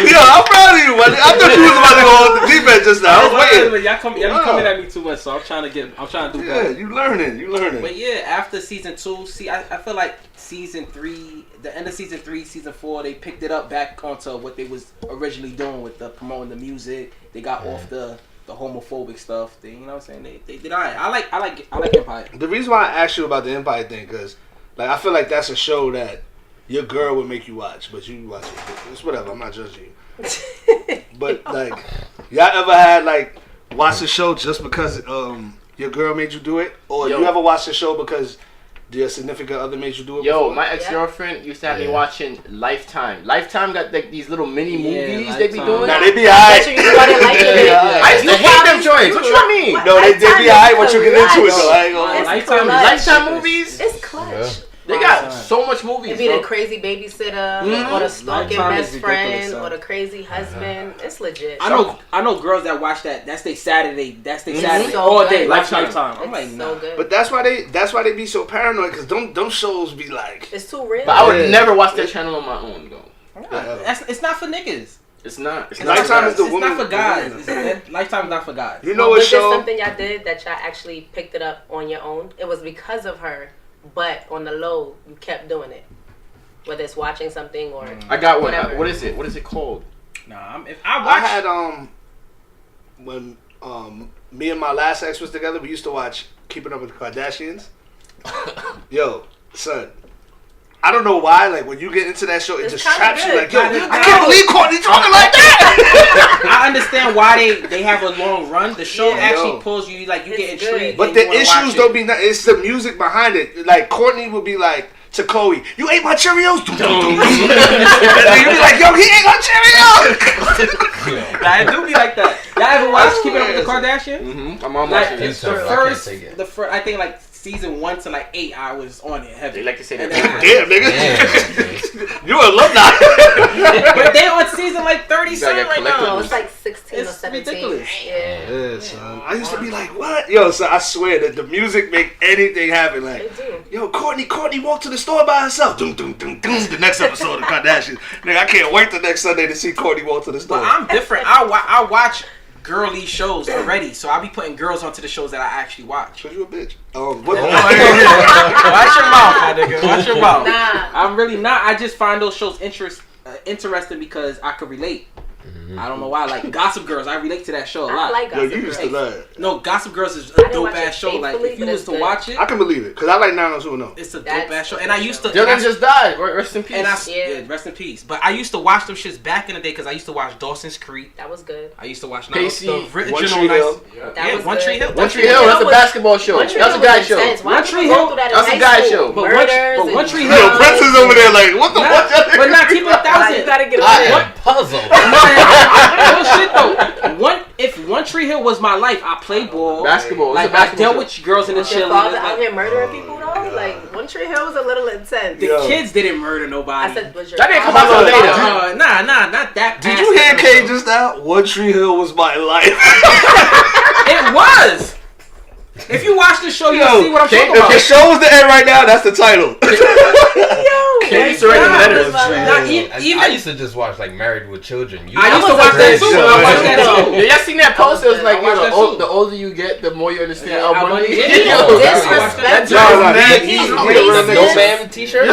Yo, I'm proud of you, buddy. I thought you was about to go on the deep end just now. I was waiting. Y'all be coming at me too much, so I'm trying to do Yeah, better. you learning. But yeah, after season 2, I feel like season 3, the end of season 3, season 4, they picked it up back onto what they was originally doing with the promoting the music. They got off the homophobic stuff. You know what I'm saying? They did alright. I like Empire. The reason why I asked you about the Empire thing, because like I feel like that's a show that your girl would make you watch, but you watch it. It's whatever. I'm not judging you. But like, y'all ever had like watch the show just because your girl made you do it, or Yo. you ever watch the show because your significant other made you do it? Yo, before? my ex-girlfriend used to have me watching Lifetime. Lifetime got like these little mini movies they be Lifetime. doing. Nah, they be That's high. when you started liking it. I used to hate them joints. What you mean? No, they be high once you get into it. Clutch. So I ain't gonna. It's Lifetime- clutch. Lifetime movies. It's clutch. They got so much movies. It be bro. the crazy babysitter, Mhm. or the stalking Lifetime is best ridiculous, friend, son. or the crazy husband. It's legit. I know girls that watch that. That's their Saturday. That's their Saturday So all good. day. Lifetime. Lifetime. I'm It's like, so nah. good. But that's why they be so paranoid, because them shows be like. It's too real. But I would Yeah. never watch that channel on my own though. It's not for niggas. It's not. It's Lifetime not. is the It's woman. not for guys. the woman. Lifetime's not for guys. You know Well, what was this show? something y'all did that y'all actually picked it up on your own? It was because of her, but on the low, you kept doing it. Whether it's watching something or I got one. whatever. What is it? What is it called? Nah, if I I watch, had when me and my last ex was together, we used to watch Keeping Up with the Kardashians. Yo, son, I don't know why. Like when you get into that show, it It's just kinda traps you. good. Like yo, Nah, I can't believe Courtney talking like that. I understand why they have a long run. The show Yeah. actually Yo. pulls you like you It's get good. intrigued. But and you the wanna watch issues it. don't be. It's the music behind it. Like Courtney would be like to Chloe, "You ate my Cheerios." And then you'd be like, "Yo, he ate my Cheerios." Nah, it do be like that. Y'all ever watch Keeping Up with the Kardashians? Mm-hmm. My mom Like watches it's it. the I can't first, take it. I think like season 1 to like 8, I was on it heavy. They like to say And that. then- Damn, nigga, Damn. you alumni. but they on season like 37 gotta right collect now. No, it's like 16 or It's 17. ridiculous. Yeah. Yeah, son. I used to be like, what? Yo, so I swear that the music make anything happen. Like, They do. yo, Courtney walked to the store by herself. Doom, doom, doom, doom. The next episode of Kardashians. Nigga, I can't wait the next Sunday to see Courtney walk to the store. But I'm different. I watch girly shows already, so I'll be putting girls onto the shows that I actually watch. Cause you a bitch. What? Watch your mouth, my nigga. Watch your mouth. Nah. I'm really not. I just find those shows interesting because I could relate. I don't know why. Like Gossip Girls, I relate to that show a I lot. like Yo, Gossip you used to Girls. love it. No, Gossip Girls is I a didn't dope watch ass it show. Like faithfully, if you but was it's to good. watch it, I can believe it. Cause I like 90210. it's a dope That's ass show. And I used to. Dylan just died. Rest in peace. And I, Yeah. yeah, rest in peace. But I used to watch them shits back in the day because I used to watch Dawson's Creek. That was good. I used to watch Pacey, the One original Tree Hill. That Yeah, was One good. Tree Hill. One Tree Hill. That's a basketball show. One Tree That's a Hill guy was show. intense. Why One did Tree people Hill- go through that in that's a high guy school? show. But Murders One and Tree Yo, Hill- guns. Prince is over there like, what the Nah, fuck? y'all but niggas- not keep it Nah, you 1,000. gotta get I on am puzzled. Real shit though. If One Tree Hill was my life, I played ball. Basketball. Like It's a I basketball dealt show. with girls in the it. Your father out cheerleaders. here murdering people though? Like One Tree Hill was a little intense. The Yo. kids didn't murder nobody. I said, was your That didn't come father- out till later. Nah, not that. Did past you hear K episode. just now? One Tree Hill was my life. It was. If you watch the show, you'll Yo, see what I'm Kate, talking If the about. show is the end right now, that's the title. Kate used to write the God. letters. Not even. I used to just watch like Married with Children. I used to was watch a that good too. show. I watched that Yo. too. Yeah, y'all seen that post? It was like, I you watched know, that too. the older you get, the more you understand Yeah, our our money. money. Yo, Oh, disrespect. No, no, He's he a The real racist. No nigga. Ma'am T-shirt.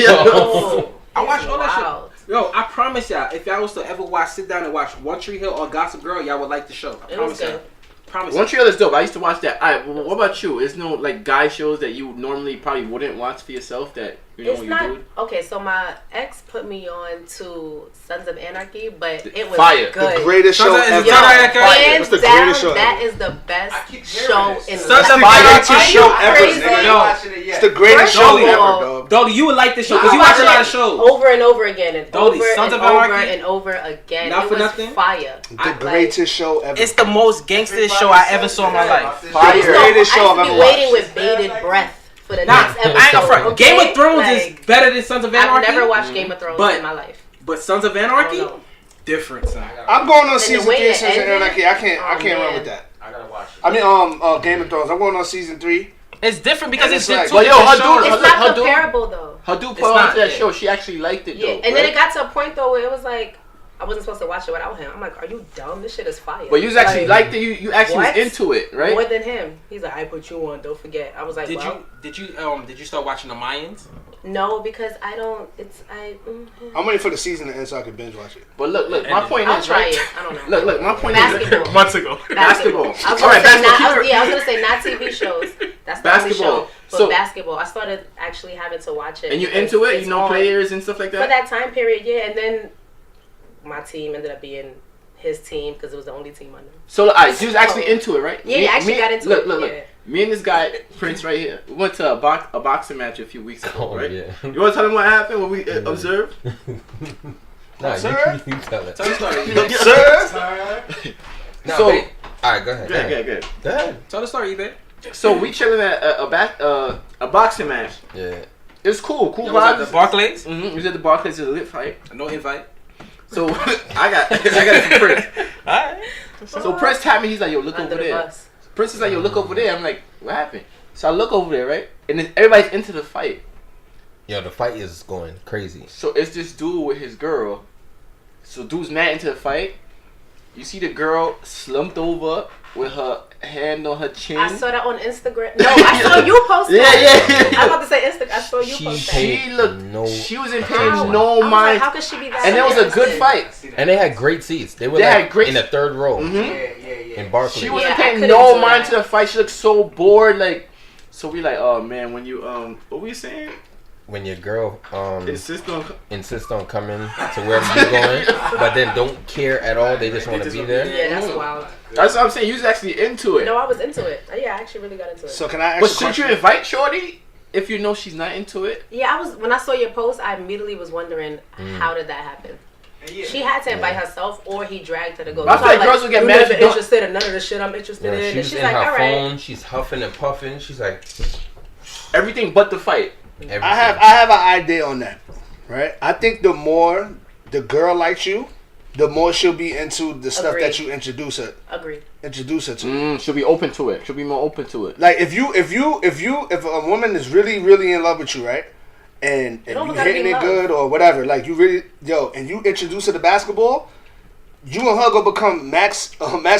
Yo. I watched all that shit. Wow. Yo, I promise y'all, if y'all was to ever sit down and watch One Tree Hill or Gossip Girl, y'all would like the show. I It promise was y'all. good. Promise One you. Tree Hill is dope. I used to watch that. Alright, well, what about you? Is no like guy shows that you normally probably wouldn't watch for yourself that you know It's you not do? okay. So my ex put me on to Sons of Anarchy, but it was Fire. good. The greatest show Sons of- ever. Yo, Hands What's the down, greatest show that ever? is the best I keep hearing show this. in Sons life. of The greatest Are you show ever, crazy? nigga. Yo, watching it yet. It's the greatest First show of ever, all, dog. Dolly, you would like this show You because you can watch a watch lot it of shows. over and over again and Dolly, over Sons and of over Anarchy? and over again. Not It for was nothing? fire. The greatest show ever. It's the most gangster show I ever saw in my life. I used to, Greatest show I've I used to ever be waiting watched. with bated breath for the Nah, next I ain't episode. gonna front. Okay? Game of Thrones is Like, better than Sons of I've Anarchy. never watched Game of Thrones But- in my life. But Sons of I Anarchy, don't know. different, son. I'm going on the season way 3 of it Sons of ended? Anarchy. I can't Oh, run man. with that. I gotta watch it. I mean, Game of Thrones. I'm going on season 3. It's different because And it's it's just like- two Well, yo, different her dude- shows. It's Her not dude- comparable though. Her dude It's put on not, to that yeah. show. She actually liked it Yeah, though. and then right? it got to a point though where it was like I wasn't supposed to watch it without him. I'm like, are you dumb? This shit is fire. But you actually liked it. You actually What? was into it, right? More than him. He's like, I put you on. Don't forget. I was like, Did well, you start watching the Mayans? no, because I don't. It's I'm waiting for the season to end so I can binge watch it. But look, my point I'll is, try right? it. I don't know. Look, my point Basketball. is Months ago. Basketball. I was All gonna right, say basketball. not. Keep it- I was gonna say not TV shows. That's the Basketball. only show. But So- basketball, I started actually having to watch it. And you because into it? it's You know on. players and stuff like For that. that time period, yeah. And then my team ended up being his team because it was the only team I knew. So, alright, you was actually into it, right? Yeah, I actually got into it. Look. Yeah. Me and this guy, Prince, right here, we went to a boxing match a few weeks ago, Oh, right? yeah. You want to tell him what happened? What we observed? Nah, Sir? you tell it. Tell the story. Sir? Nah, So- babe. All right, go ahead. Good. Go ahead. Tell the story, babe. So we chilling at a boxing match. Yeah. It was cool Yo, was that vibes. the Barclays? We was at the Barclays. It was a lit fight. No invite. So I got it from Prince. Alright. So Prince tapped me. He's like, "Yo, look Under over the there." bus. Prince is like, "Yo, look over there." I'm like, "What happened?" So I look over there, right, and then everybody's into the fight. Yo, the fight is going crazy. So it's this dude with his girl. So dude's mad into the fight. You see the girl slumped over with her hand on her chin. I saw that on Instagram. No, I saw you post Yeah, that. yeah. I was about to say Instagram. I saw you She post that. paid She looked. no She was in attention. pain, no I was like, mind. how could she be that? And it was a good interested? fight. And they had great seats. They were They like had great- in the third row Mhm. Yeah. in Barclays. She was Yeah, in I pain, couldn't no do mind that. to the fight. She looked so bored. Like, so we like, oh man, when you what were you saying? when your girl insist on coming to wherever you're going, but then don't care at all. They just want to be there. Yeah, that's wild. That's what I'm saying. You was actually into it. No, I was into it. Yeah, I actually really got into it. So can I ask? But should you invite Shorty if you know she's not into it? Yeah, I was. When I saw your post, I immediately was wondering how did that happen. Yeah. She had to invite herself, or he dragged her to go. I feel like girls will get mad if you don't. Interested in none of the shit I'm interested in. She's And in like, her all right. phone. She's huffing and puffing. She's like Everything but the fight. everything. I have an idea on that, right? I think the more the girl likes you, the more she'll be into the stuff that you introduce her. Agreed. Introduce her to. She'll be open to it. She'll be more open to it. Like if a woman is really in love with you, right? And you hitting it good or whatever, like you really and you introduce her to basketball, you and her gonna become Max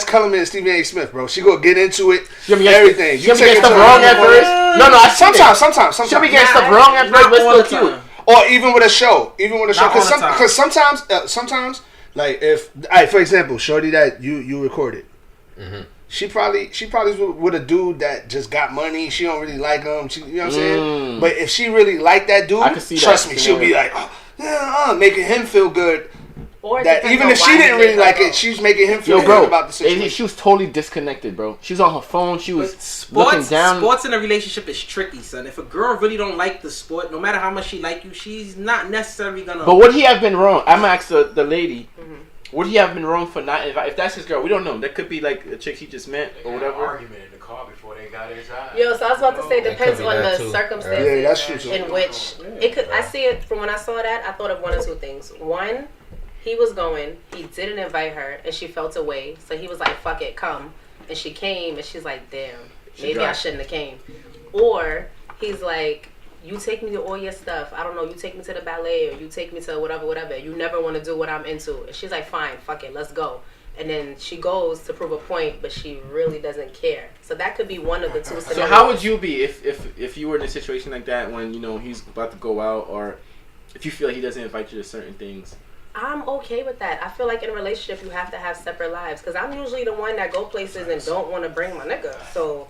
Kellerman and Stephen A. Smith, bro. She gonna get into it, everything. She'll be getting stuff wrong at first. No, sometimes. She'll be getting stuff wrong at first, but it's still cute. Or even with a show, because sometimes, like for example, Shorty that you recorded. Mm-hmm. She probably with a dude that just got money. She don't really like him. You know what I'm saying? But if she really like that dude, trust me, she'll be like, making him feel good. Or that even if she didn't really like it, she's making him feel good about the situation. She was totally disconnected, bro. She was on her phone. She was looking down. Sports in a relationship is tricky, son. If a girl really don't like the sport, no matter how much she like you, she's not necessarily gonna. But would he have been wrong? I'm gonna ask the lady. Mm-hmm. Would he have been wrong for not if that's his girl? We don't know. That could be like a chick he just met or whatever. Argument in the car before they got inside. Yo, so I was about to say, depends on the circumstances yeah, that's true. in which it could. I see it from when I saw that. I thought of one or two things. One, he was going. He didn't invite her, and she felt away. So he was like, "Fuck it, come." And she came, and she's like, "Damn, maybe I shouldn't have came." Or he's like, "You take me to all your stuff. I don't know. You take me to the ballet, or you take me to whatever. You never want to do what I'm into." And she's like, "Fine, fuck it, let's go." And then she goes to prove a point, but she really doesn't care. So that could be one of the two scenarios. So how would you be if you were in a situation like that when he's about to go out, or if you feel like he doesn't invite you to certain things? I'm okay with that. I feel like in a relationship you have to have separate lives, because I'm usually the one that go places and don't want to bring my nigga. So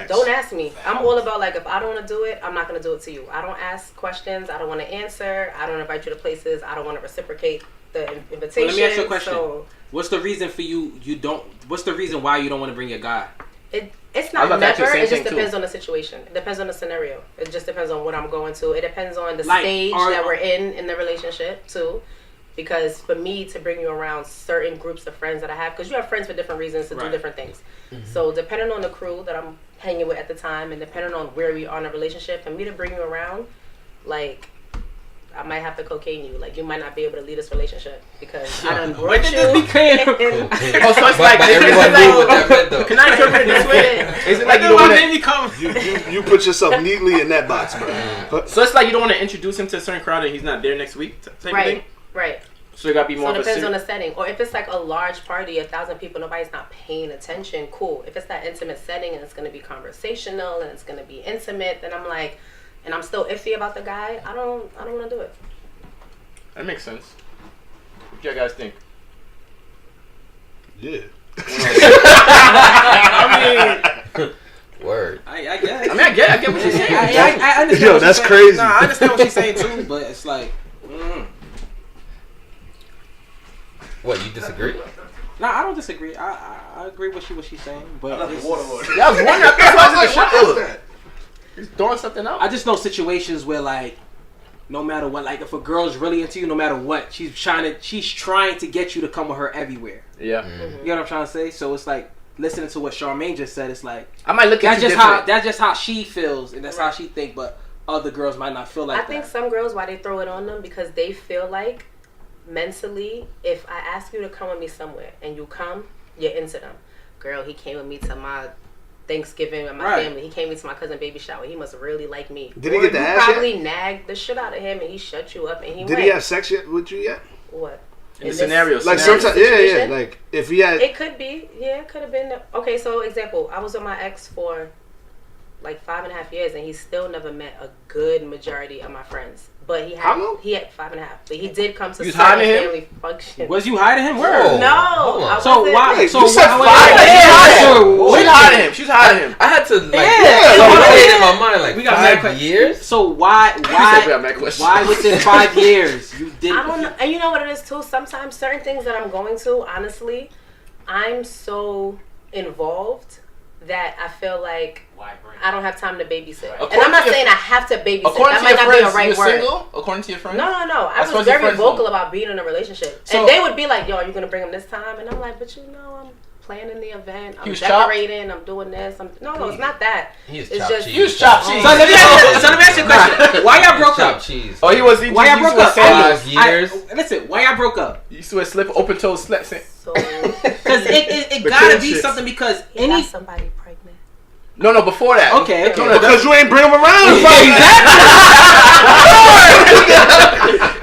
don't ask me. I'm all about, like, if I don't want to do it, I'm not going to do it to you. I don't ask questions. I don't want to answer. I don't invite you to places. I don't want to reciprocate the invitation. Well, let me ask you a question. What's the reason for what's the reason why you don't want to bring your guy? It's not never. It just depends on the situation. It depends on the scenario. It just depends on what I'm going to. It depends on the stage that we're in the relationship too. Because for me to bring you around certain groups of friends that I have, because you have friends for different reasons to do different things. Mm-hmm. So depending on the crew that I'm hanging with at the time, and depending on where we are in a relationship, for me to bring you around, like, I might have to cocaine you. Like, you might not be able to lead this relationship because I done brought you. Oh, so it's like can I interpret it this way? Is it like you put yourself neatly in that box, bro? So it's like you don't want to introduce him to a certain crowd and he's not there next week, type of thing? Right. So it gotta be more. So it depends on the setting. Or if it's like a large party, 1,000 people, nobody's not paying attention. Cool. If it's that intimate setting and it's gonna be conversational and it's gonna be intimate, then I'm like, and I'm still iffy about the guy. I don't want to do it. That makes sense. What do you guys think? Yeah. I mean. Word. I guess. I get what you're saying. I understand. Yo, that's crazy. Nah, I understand what she's saying too, but it's like. What, you disagree? Nah, I don't disagree. I agree with what she's saying, but I love the water. Yeah, I was wondering. What is that? He's throwing something out. I just know situations where, like, no matter what, like, if a girl's really into you, no matter what, she's trying to get you to come with her everywhere. Yeah. Mm-hmm. You know what I'm trying to say? So it's like, listening to what Charmaine just said, it's like, I might look at that's you just different. that's just how she feels, and that's how she think. But other girls might not feel like that. I think some girls, why they throw it on them, because they feel like mentally, if I ask you to come with me somewhere and you come, you're into them. Girl, he came with me to my Thanksgiving with my family. He came with me to my cousin baby shower. He must really like me. Did he get the ass yet? Probably nagged the shit out of him and he shut you up and he Did he have sex yet with you yet? What? In the scenarios. Like sometimes, yeah. Like if he had, it could be, it could have been. Okay, so example, I was with my ex for like 5.5 years, and he still never met a good majority of my friends. But he had, how long? He had 5.5. But he did come to certain family functions. Was you hiding him? Where? No. So why? So you said 5 years. We hiding him. him. She was high him. I had to like Yeah. in my mind like We got 5 years. So why within 5 years you didn't? I don't know. And you know what it is too? Sometimes certain things that I'm going to, honestly, I'm so involved that I feel like I don't have time to babysit. And I'm not saying I have to babysit. That might not be a right word. Single? According to your friends? No. I was very vocal about being in a relationship. So, and they would be like, yo, are you going to bring him this time? And I'm like, but you know, I'm planning the event. I'm decorating. I'm doing this. No, it's not that. It's just cheese. He was chopped cheese. So let me ask you a question. Why y'all broke up? Cheese. Oh, he was. Why y'all broke up? 5 years. Listen, why y'all broke up? You used to wear slip, open toe slip. So, because it gotta be something because any somebody pregnant. No, before that. Okay. Because you ain't bring him around. What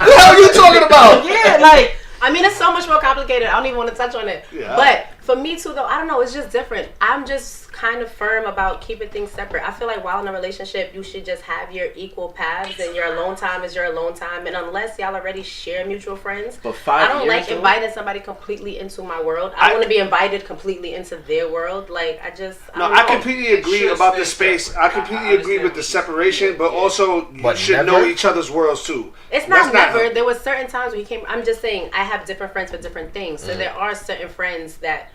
the hell are you talking about? Yeah, like, I mean, it's so much more complicated. I don't even want to touch on it. Yeah. But for me too, though, I don't know. It's just different. I'm just kind of firm about keeping things separate. I feel like while in a relationship, you should just have your equal paths, and your alone time is your alone time. And unless y'all already share mutual friends, I don't like inviting somebody completely into my world. I want to be invited completely into their world. Like, I completely agree about the space. I completely agree with the separation, but also you should know each other's worlds too. It's not never. There was certain times when he came. I'm just saying I have different friends for different things. So there are certain friends that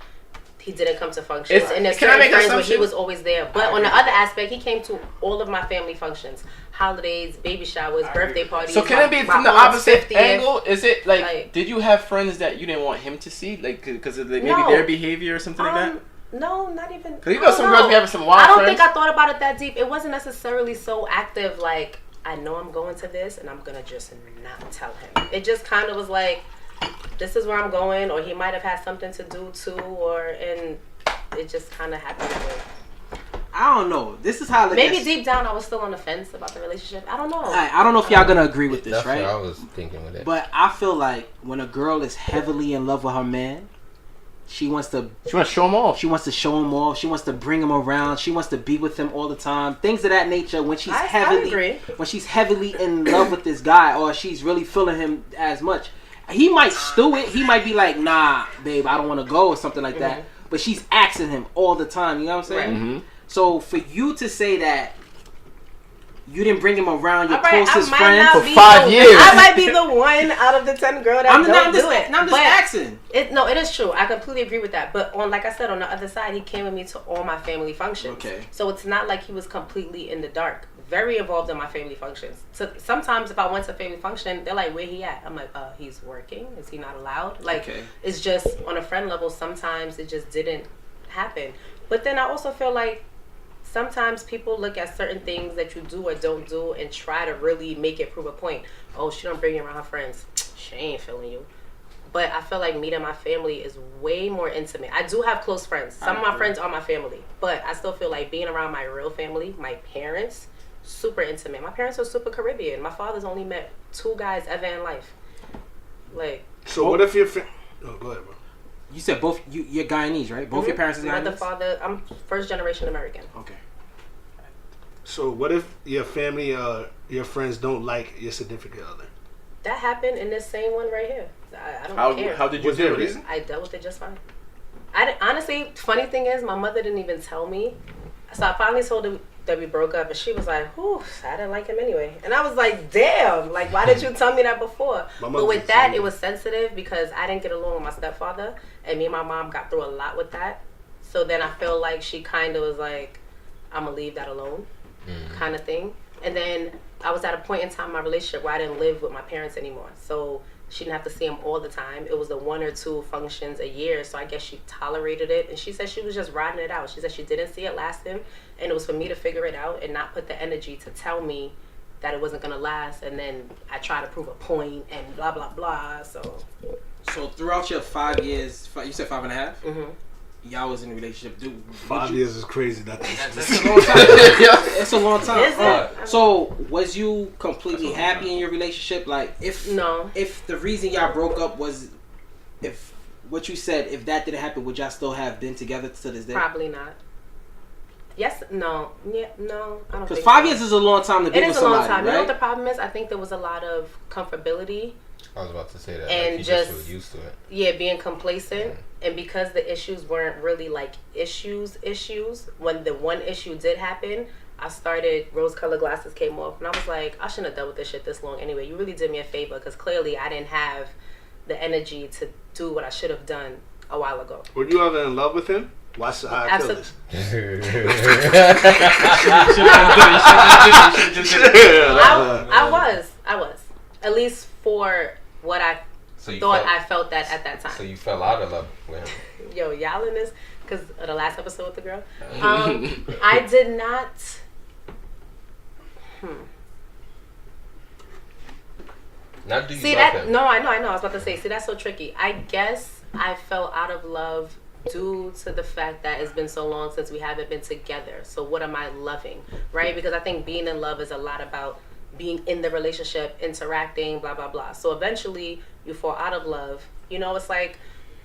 he didn't come to functions, and there's certain friends where he was always there. But on the other aspect, he came to all of my family functions, holidays, baby showers, birthday parties. So can it be from the opposite angle? Is it like, did you have friends that you didn't want him to see, like because of maybe their behavior or something like that? No, not even. Because you know some girls be having some wild friends. I don't think I thought about it that deep. It wasn't necessarily so active. Like, I know I'm going to this, and I'm gonna just not tell him. It just kind of was like, this is where I'm going, or he might have had something to do too, and it just kind of happened that way. I don't know. This is how. Maybe deep down I was still on the fence about the relationship. I don't know. I don't know if y'all gonna agree with this, That's right? what I was thinking with it. But I feel like when a girl is heavily in love with her man, she wants to show him off. She wants to show him off. She wants to bring him around. She wants to be with him all the time. Things of that nature. When she's heavily in love with this guy, or she's really feeling him as much, he might stew it. He might be like, nah, babe, I don't want to go, or something like that. But she's asking him all the time. You know what I'm saying? Mm-hmm. So for you to say that you didn't bring him around your closest friend for 5 years, I might be the one out of the 10 girl that don't do it. I'm just asking. It is true. I completely agree with that. But like I said, on the other side, he came with me to all my family functions. Okay. So it's not like he was completely in the dark. Very involved in my family functions. So sometimes if I went to a family function, they're like, where he at? I'm like, he's working. Is he not allowed? Like, it's just on a friend level, sometimes it just didn't happen. But then I also feel like sometimes people look at certain things that you do or don't do and try to really make it prove a point. Oh, she don't bring you around her friends. She ain't feeling you. But I feel like meeting my family is way more intimate. I do have close friends. Some of my friends are my family. But I still feel like being around my real family, my parents, super intimate. My parents are super Caribbean. My father's only met 2 guys ever in life. Like. So what if your oh, go ahead, bro. You said both. You're Guyanese, right? Both your parents are Guyanese. Mother, father. I'm first generation American. Okay. So what if your family, your friends don't like your significant other? That happened in this same one right here. I don't care. How did you deal with it? I dealt with it just fine. Honestly, funny thing is, my mother didn't even tell me. So I finally told her that we broke up, and she was like, whew, I didn't like him anyway. And I was like, damn, like, why did you tell me that before? But with that, it was sensitive because I didn't get along with my stepfather, and me and my mom got through a lot with that. So then I feel like she kind of was like, I'm going to leave that alone, kind of thing. And then I was at a point in time in my relationship where I didn't live with my parents anymore. So she didn't have to see them all the time. It was the 1 or 2 functions a year. So I guess she tolerated it. And she said she was just riding it out. She said she didn't see it lasting. And it was for me to figure it out and not put the energy to tell me that it wasn't going to last. And then I try to prove a point and blah, blah, blah. So throughout your 5 years, you said 5.5? Mm-hmm. Y'all was in a relationship. 5 years is crazy. That's a long time. It's a long time. Is it? So was you completely happy in your relationship? Like, if the reason y'all broke up was, if what you said, if that didn't happen, would y'all still have been together to this day? Probably not. Yes, no, yeah, no. I don't. Because think 5 so. years is a long time to be It with is a long somebody, time. right? You know what the problem is? I think there was a lot of comfortability. I was about to say that. And like, he just was used to it. Yeah, being complacent. And because the issues weren't really like issues, when the one issue did happen, I started, rose-colored glasses came off. And I was like, I shouldn't have dealt with this shit this long anyway. You really did me a favor because clearly I didn't have the energy to do what I should have done a while ago. Were you ever in love with him? Watch how I kill this. I was. At least for what I I felt that at that time. So you fell out of love with him. Yo, y'all in this? Because of the last episode with the girl. I did not... Not do you see love that? him. No, I know. I was about to say, see, that's so tricky. I guess I fell out of love due to the fact that it's been so long since we haven't been together. So what am I loving, right? Because I think being in love is a lot about being in the relationship, interacting, blah, blah, blah. So eventually you fall out of love. You know, it's like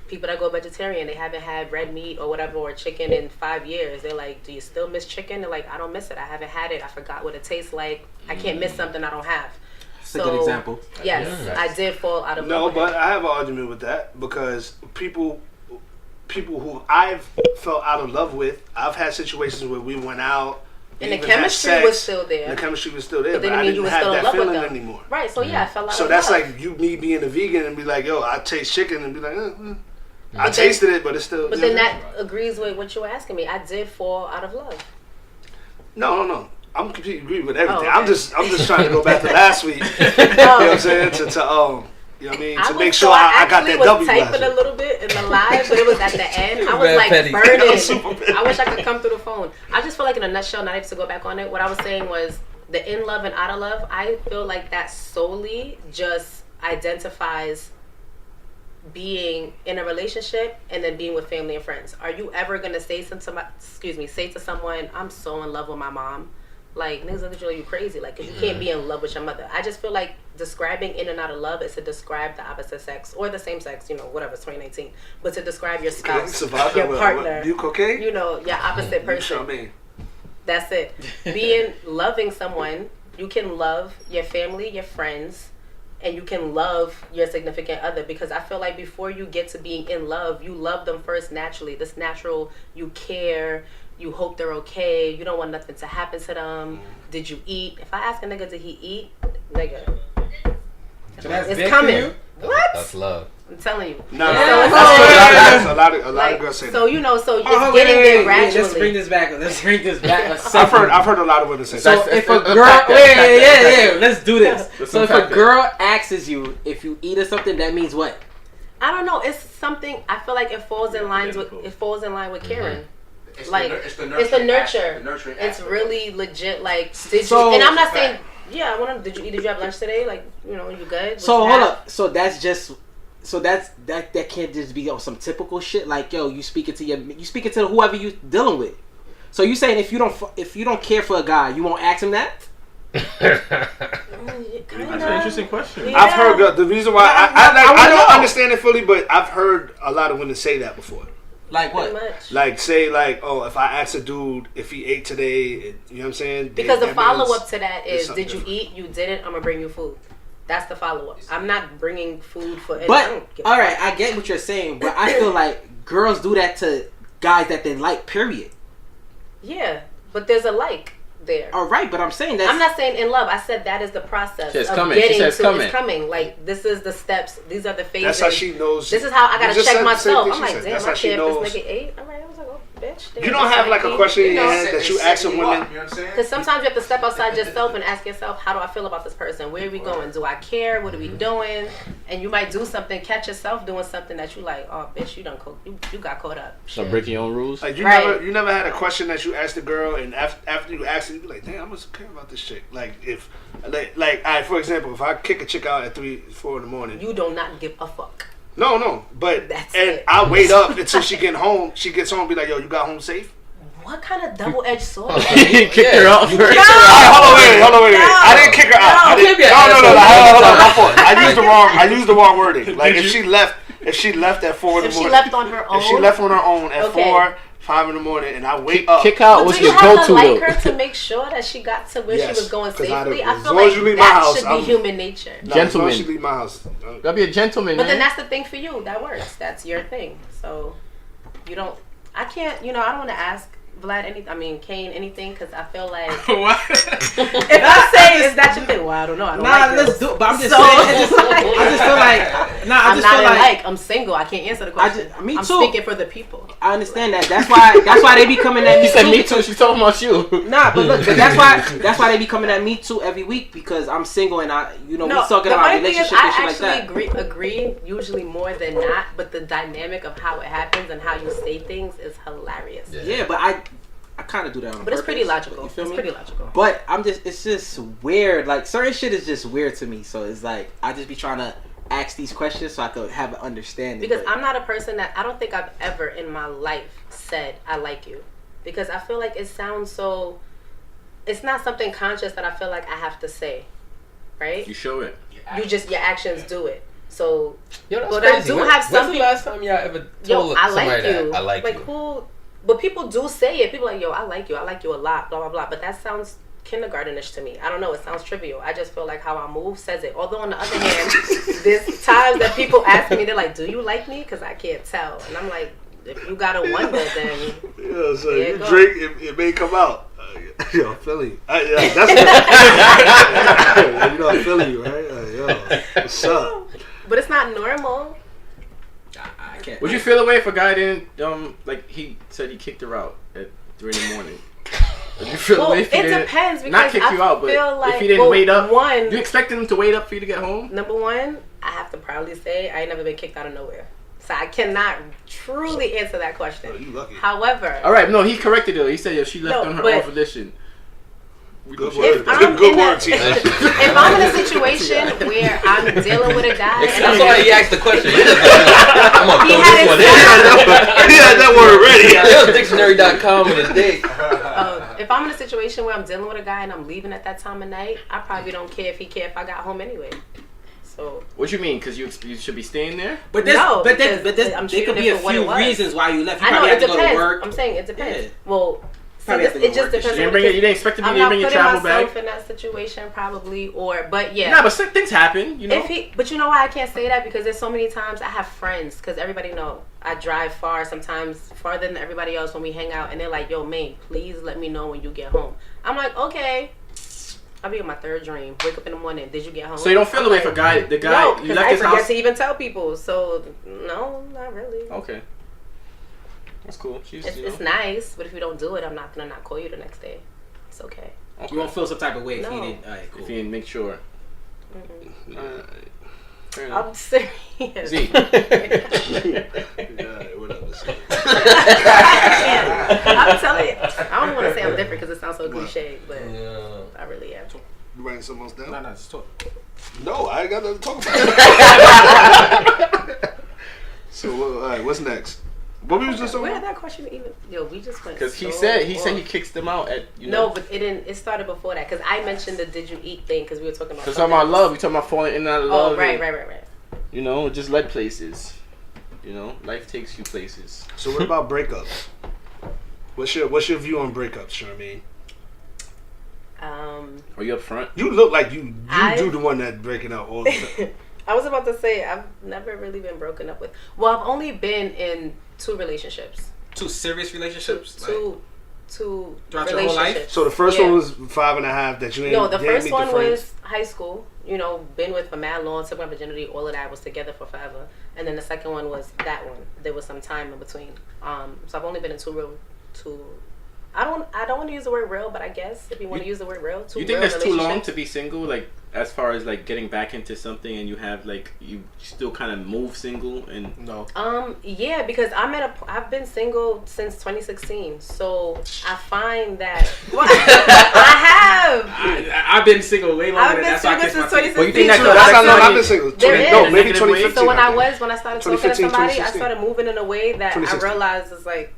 people that go vegetarian, they haven't had red meat or whatever, or chicken in 5 years. They're like, do you still miss chicken? They're like, I don't miss it. I haven't had it. I forgot what it tastes like. I can't miss something I don't have. That's a good example. Yes, I did fall out of love. No, but I have an argument with that because people who I've felt out of love with, I've had situations where we went out and the chemistry was still there. The chemistry was still there, but then I didn't have that feeling anymore. Right, so yeah, I fell out so of that's love. like me being a vegan and be like, yo, I taste chicken and be like, I tasted it, but it's still. But then that agrees with what you were asking me. I did fall out of love. No. I'm completely agree with everything. Okay. I'm just trying to go back to last week. You know what I'm saying? To you know what I mean? To make sure I got that W. I was typing a little bit in the live, but it was at the end. I was like burning. I wish I could come through the phone. I just feel like in a nutshell, not even to go back on it, what I was saying was the in love and out of love, I feel like that solely just identifies being in a relationship and then being with family and friends. Are you ever going to say to someone, I'm so in love with my mom? Like, niggas look at you like you crazy. Like, 'cause you can't be in love with your mother. I just feel like describing in and out of love is to describe the opposite sex or the same sex, whatever, it's 2019. But to describe your spouse, your partner, you cocaine? your opposite person. You me. That's it. Being loving someone, you can love your family, your friends, and you can love your significant other, because I feel like before you get to being in love, you love them first naturally. This natural, you care, you hope they're okay, you don't want nothing to happen to them. Did you eat? If I ask a nigga, did he eat? Nigga, it's coming. What? That's love. I'm telling you. No, that's a lot of girls say that. So so it's getting there gradually. Let's bring this back. I've heard a lot of women say so that. So if a girl, let's do this. So if a girl asks you if you eat or something, that means what? I don't know. It's something. I feel like it falls in line with Karen. It's the nurture. It's really legit. Like, and I'm not saying. Yeah, I want to. Did you have lunch today? Like, you good? So hold up. So that's just. So that can't just be on some typical shit. Like, yo, you speaking to whoever you dealing with. So you saying if you don't care for a guy, you won't ask him that? That's an interesting question. Yeah. I've heard the reason why I don't understand it fully, but I've heard a lot of women say that before. Like what? Like say like, oh, if I ask a dude if he ate today, you know what I'm saying? Because the follow up to that is, did you eat? You didn't. I'm gonna bring you food. That's the follow up. I'm not bringing food for. But all right, I get what you're saying, but I feel like girls do that to guys that they like. Period. Yeah, but there's a like there. All right, but I'm saying that. I'm not saying in love. I said that is the process it's of coming. getting It's coming. Like, this is the steps. These are the phases. That's how she knows. This is how I gotta check myself. I'm like, damn, that's I how she care if knows. this nigga ate. All right, I was like, oh, bitch. Damn, you don't have like a question in your head that you ask some women. Because sometimes you have to step outside yourself and ask yourself, how do I feel about this person? Where are we going? Do I care? What are we doing? And you might do something, catch yourself doing something that you like, oh, bitch, you got caught up. So breaking your own rules. Like, you never had a question that you asked the girl, and after you asked it, you be like, damn, I must care about this chick. Like, if like for example, if I kick a chick out at 3-4 in the morning, you do not give a fuck. No, but I wait up until she gets home. She gets home, and be like, yo, you got home safe? What kind of double-edged sword? You kicked her out. Hold on, wait. I didn't kick her out. Hold on. My fault. I used the wrong wording. Like, if she left at 4 in the morning. If she left on her own. If she left on her own at 5 in the morning, and I wake up. Kick out But was do you his have go-to to like though. her to make sure that she got to where she was going 'cause safely? as I feel long as like you leave my that house, should be I'm- human nature. No, as long as Gentleman. she leave my house. Gotta be a gentleman, But man. then that's the thing for you. That works. That's your thing. So you don't. I can't. I don't want to ask Vlad Kane anything because I feel like What? if I say is that your thing, well, I don't know. I don't Nah, like let's girls. do it. But I'm just So- saying. I just feel like. Nah, I I'm just not feel in like. I'm single. I can't answer the question. Me I'm too. speaking for the people. I understand that. That's why they be coming at me. He said too. me too. She's talking about you. Nah, but look, but that's why they be coming at me too every week because I'm single and we talking about relationship and shit like that. I actually agree usually more than not, but the dynamic of how it happens and how you say things is hilarious. Yeah, but I kind of do that on But purpose. it's pretty logical. You feel It's me? pretty logical. But it's just weird. Like certain shit is just weird to me. So it's like I just be trying to ask these questions so I could have an understanding. Because but I'm not a person that I don't think I've ever in my life said I like you. Because I feel like it sounds so. It's not something conscious that I feel like I have to say, right? You show it. Your actions do it. So, Yo, that's but crazy. I do When- have when's something. the last time y'all ever told I somebody like you. that I like you? Who? But people do say it. People are like, yo, I like you. I like you a lot. Blah blah blah. But that sounds kindergartenish to me. I don't know. It sounds trivial. I just feel like how I move says it. Although on the other hand, there's times that people ask me, they're like, "Do you like me?" Because I can't tell, and I'm like, if you gotta wonder, then Yeah, so There you you go. drink, it may come out. Yo, Philly. That's you know I'm feeling you, right? Yo, what's up? but it's not normal. I can't. Would you feel away if a guy didn't like he said he kicked her out at 3 in the morning? Would you feel Well, away it if he didn't? depends because Not kick I you out, but feel like if he didn't wait up, One, do you expect him to wait up for you to get home? number one, I have to proudly say I ain't never been kicked out of nowhere, so I cannot truly answer that question. Oh, you lucky. However, All right, no, he corrected it. He said if she left No, on her but- own volition. Good if word. I'm Good in word, a, teacher. if I'm in a situation where I'm dealing with a guy, and That's why he asked the question. I'm gonna He throw had this it one in. He had that word ready. It was dictionary.com in his dick. if I'm in a situation where I'm dealing with a guy and I'm leaving at that time of night, I probably don't care if he care if I got home anyway. So What you mean? Because you should be staying there? But there's, No, but because there I'm could treating be it a for what few it was. reasons why you left. You I know probably it had to go to depends. work. I'm saying it depends. Yeah. Well, Probably have to it go just to work and depends. shit. You didn't expect him to I'm bring not your putting travel myself bag? in that situation, probably, but yeah. Nah, but things happen, you know. But you know why I can't say that? Because there's so many times I have friends, because everybody know I drive far, sometimes farther than everybody else when we hang out, and they're like, yo, man, please let me know when you get home. I'm like, okay. I'll be in my third dream. Wake up in the morning. Did you get home? So you don't feel I'm away like, if the guy no, you because left I his forget house. to even tell people. So no, not really. Okay, that's cool. It's nice, but if you don't do it, I'm not gonna not call you the next day. It's okay. Okay. You won't feel some type of way if No. he didn't. All right, cool. If you didn't make sure. Fair enough. I'm serious. Z. Yeah, whatever. I'm telling you, I don't want to say I'm different because it sounds so cliche, but Yeah. I really am. You writing something else down? No, just talk. No, I ain't got nothing to talk about. So, all right, what's next? What we was just talking Where did about? that question even? Yo, we just went. Because he so said he off. kicks them out at No, but it didn't. It started before that because I mentioned the "Did you eat" thing because we were talking about. Because talking about love, we talking about falling in and out of love. Oh, right. and, You know, it just led places. You know, life takes you places. So, what about breakups? What's your view on breakups, Charmaine? Are you up front? You look like you I- do the one that breaking out all the time. I was about to say I've never really been broken up with. Well, I've only been in 2 relationships. 2 serious relationships. Two Throughout your whole life? relationships. So the first Yeah. one was 5.5 that you ain't. No, the you ain't first meet one friends. was high school. You know, been with for mad long, took my virginity, all of that was together for forever. And then the second one was that one. There was some time in between. So I've only been in 2 I don't want to use the word real, but I guess if you want to use the word real, 2 You think real that's too long relationships. to be single? Like, as far as like getting back into something, and you have like you still kind of move single and No. Yeah, because I've been single since 2016, so I find that I've been single way longer I've than been that, so I single kiss my since teeth. 2016. Well, you think so that's I how feel long like I've been single. there is. No, maybe Negative way. 2015. So when I think. started talking to 2015, somebody, I 2016. started moving in a way that I 2016. realized is like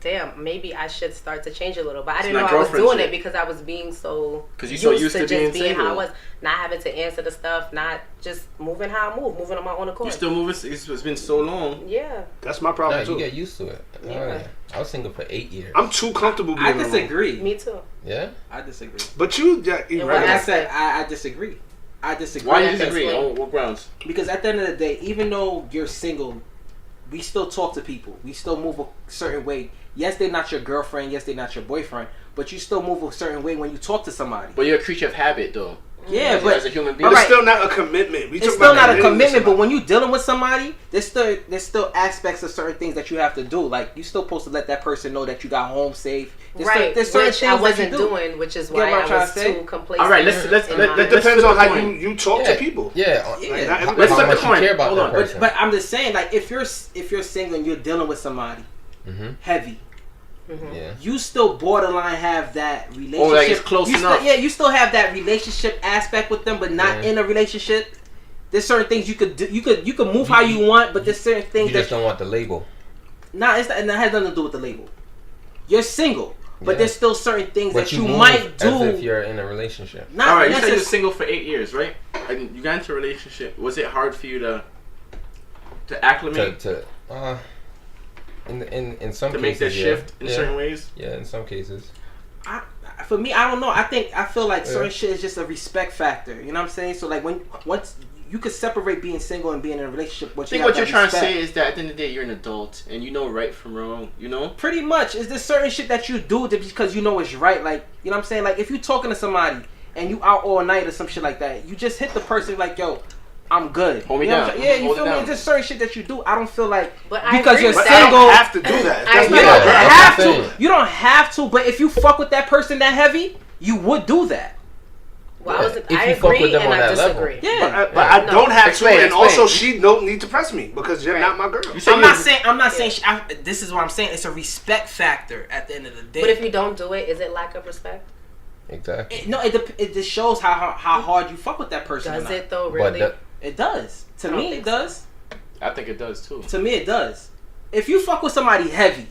damn, maybe I should start to change a little. But I It's didn't know not I was doing girlfriendship. it because I was being so Because you're so used to just being being how I single. was, not having to answer the stuff, not just moving how I move, moving on my own accord. You still moving? It's been so long. Yeah. That's my No, problem you too. get used to it. Oh, Yeah. yeah. I was single for 8 years. I'm too comfortable being I alone. disagree. Me too. Yeah? I disagree. But you, yeah, And what Like I right. said, I disagree. I disagree. Why do you Because disagree? when- On what grounds? Because at the end of the day, even though you're single, we still talk to people. We still move a certain way. Yes, they're not your girlfriend. Yes, they're not your boyfriend. But you still move a certain way when you talk to somebody. But you're a creature of habit, though. Yeah, As but a human being. But it's Alright. still not a commitment. We it's talk still about not a committing to commitment. But somebody. when you're dealing with somebody, there's still aspects of certain things that you have to do. Like you still supposed to let that person know that you got home safe. Right, There's certain which things I that wasn't you do. doing, which is Get why what I'm I trying was to say? too complacent. All right, let's in That my- depends flip on the how coin. you talk to people. Yeah. Yeah. Like, not How everybody- Let's how flip the much you coin. care about Hold that on. person. But I'm just saying, like if you're single and you're dealing with somebody heavy, Yeah. you still borderline have that relationship. Oh, like it's close you enough. Still, you still have that relationship aspect with them, but not Yeah. in a relationship. There's certain things you could do. You could move how you want, but there's certain You things just that don't want the label. it's not, and that has nothing to do with the label. You're single, but Yeah. there's still certain things But that you move might do. as if you're in a relationship. Not All right, you said you were necessarily. single for 8 years, right? And you got into a relationship. Was it hard for you to acclimate, In some to cases, make that yeah. shift in Yeah. certain ways? Yeah, in some cases. For me, I don't know. I feel like certain shit is just a respect factor. You know what I'm saying? So like once you could separate being single and being in a relationship. I think what you're trying to say is that at the end of the day, you're an adult and you know right from wrong. You know. Pretty much, is there certain shit that you do because you know it's right? Like, you know what I'm saying? Like, if you talking to somebody and you out all night or some shit like that, you just hit the person like, yo, I'm good. Hold me You know down. what I'm saying? Yeah, you Hold feel it me? down. It's just certain shit that you do. I don't feel like But I because agree you're with But that. I single. don't have to do that. I That's agree. You not don't Yeah, have that's what I'm to. saying. You don't have to. But if you fuck with that person that heavy, you would do that. Well, Yeah, I if you fuck with agree them and on I that level. disagree. Yeah. But I No. don't have Explain, to, and explain. also she don't need to press me because you're Right. not my girl. You said I'm you not was- saying. I'm not saying. This is what I'm saying. It's a respect factor at the end of the day. But if you don't do it, is it lack of respect? Exactly. It just shows how hard you fuck with that person. or Does not. it though? But Really? It does. To I don't me, think it so. does. I think it does too. To me, it does. If you fuck with somebody heavy,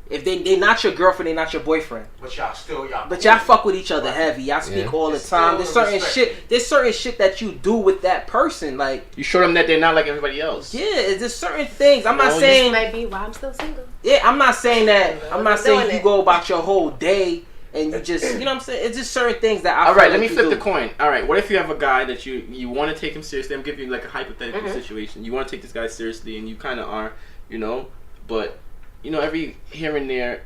if they not your girlfriend, they not your boyfriend, But y'all still y'all. but y'all fuck with each other heavy, y'all speak Yeah. all the It's time. still There's a certain respect shit. thing. There's certain shit that you do with that person. Like, You show them that they're not like everybody else. yeah, there's certain things. I'm not No, you- This saying. might be why I'm still single. Yeah, I'm not saying that. I'm not saying Doing you it. go about your whole day and you just, you know what I'm saying. It's just certain things that I. All feel right, let like me you flip do. the coin. All right, what if you have a guy that you want to take him seriously? I'm giving you like a hypothetical Mm-hmm. situation. You want to take this guy seriously, and you kind of are, you know, but you know every here and there,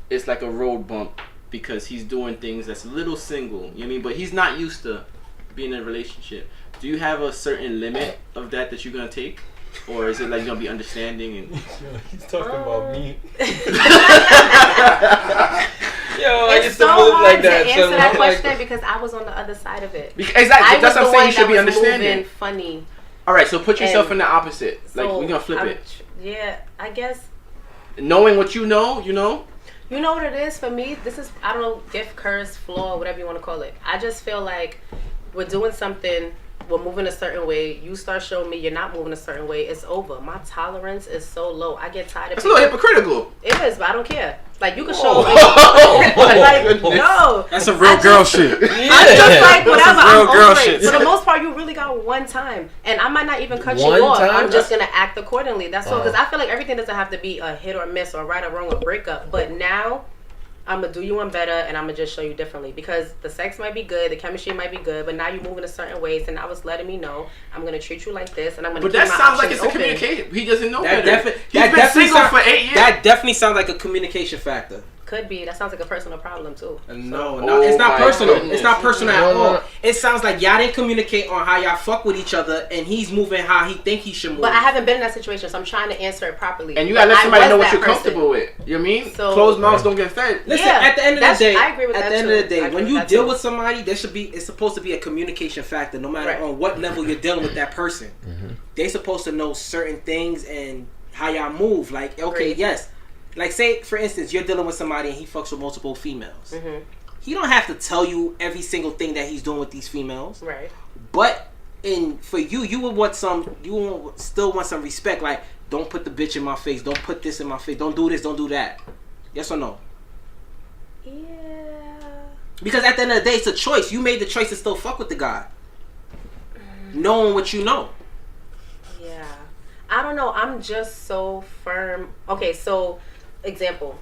it's like a road bump because he's doing things that's a little single. You know what I mean? But he's not used to being in a relationship. Do you have a certain limit of that you're gonna take, or is it like you're gonna be understanding and? He's talking about me. Yo, It's so hard to answer that question because I was on the other side of it. Exactly. I That's was what I'm the saying. You one should be that was understanding. moving funny. All right, so put yourself And in the opposite. Like So, we're gonna flip I'm- it. Yeah, I guess. Knowing what you know, you know. You know what it is for me? This is, I don't know, gift, curse, flaw, whatever you want to call it. I just feel like we're doing something, we're moving a certain way. You start showing me you're not moving a certain way, it's over. My tolerance is so low. I get tired of That's a little hypocritical. It is, but I don't care. Like, you can show me. Oh, like, goodness. no. That's some real girl shit. I'm just like, whatever, real I'm girl over shit. it. For the most part, you really got one time. And I might not even cut One you off. time? I'm just going to act accordingly. That's all. Because I feel like everything doesn't have to be a hit or miss or right or wrong or breakup. But now, I'm going to do you one better and I'm going to just show you differently. Because the sex might be good, the chemistry might be good, but now you're moving a certain ways. And I was letting me know, I'm going to treat you like this and I'm going to But keep that my sounds like options it's a open. communication. He doesn't know That better. He's that been definitely single sound- for 8 years. That definitely sounds like a communication factor. Could be. That sounds like a personal problem too. No, Oh it's not my personal. goodness. It's not personal at No, no, all. no. It sounds like y'all didn't communicate on how y'all fuck with each other, and he's moving how he think he should move. But I haven't been in that situation, so I'm trying to answer it properly. And you gotta But let I somebody was know what that you're person. comfortable with. You know what I mean? So- Closed mouths don't get fed. Listen, Yeah, at the end of the that's- day, I agree with at that the end too. of the I day, agree when with you that deal too. with somebody, it's supposed to be a communication factor, no matter Right. on what level you're dealing with that person. They supposed to know certain things and how y'all move. Like, okay, Agreed. yes. Like, say, for instance, you're dealing with somebody and he fucks with multiple females. He don't have to tell you every single thing that he's doing with these females. Right. But for you would want still want some respect. Like, don't put the bitch in my face. Don't put this in my face. Don't do this. Don't do that. Yes or no? Yeah. Because at the end of the day, it's a choice. You made the choice to still fuck with the guy, knowing what you know. Yeah. I don't know. I'm just so firm. Okay, so example.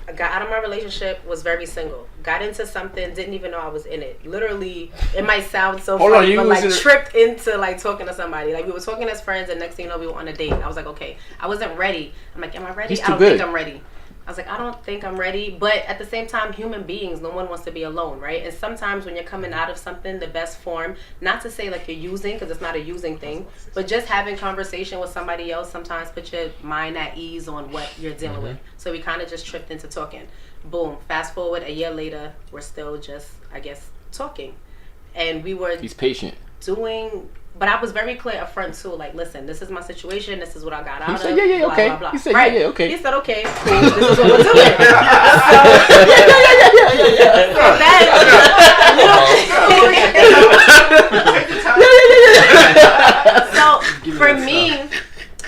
I got out of my relationship, was very single. Got into something, didn't even know I was in it. Literally, it might sound so funny, but like tripped into like talking to somebody. Like we were talking as friends, and next thing you know, we were on a date. I was like, okay, I wasn't ready. I'm like, am I ready? I don't think I'm ready. I was like, I don't think I'm ready. But at the same time, human beings, no one wants to be alone, right? And sometimes when you're coming out of something, the best form, not to say like you're using, because it's not a using thing, but just having conversation with somebody else sometimes put your mind at ease on what you're dealing with. So we kind of just tripped into talking. Boom. Fast forward a year later, we're still just, I guess, talking. And we were... He's patient. Doing... But I was very clear up front too. Like, listen, this is my situation. This is what I got out of. He said, yeah, blah, okay. Blah, blah. He said, right. yeah, okay. He said, okay, cool. This is what we're doing. So for me,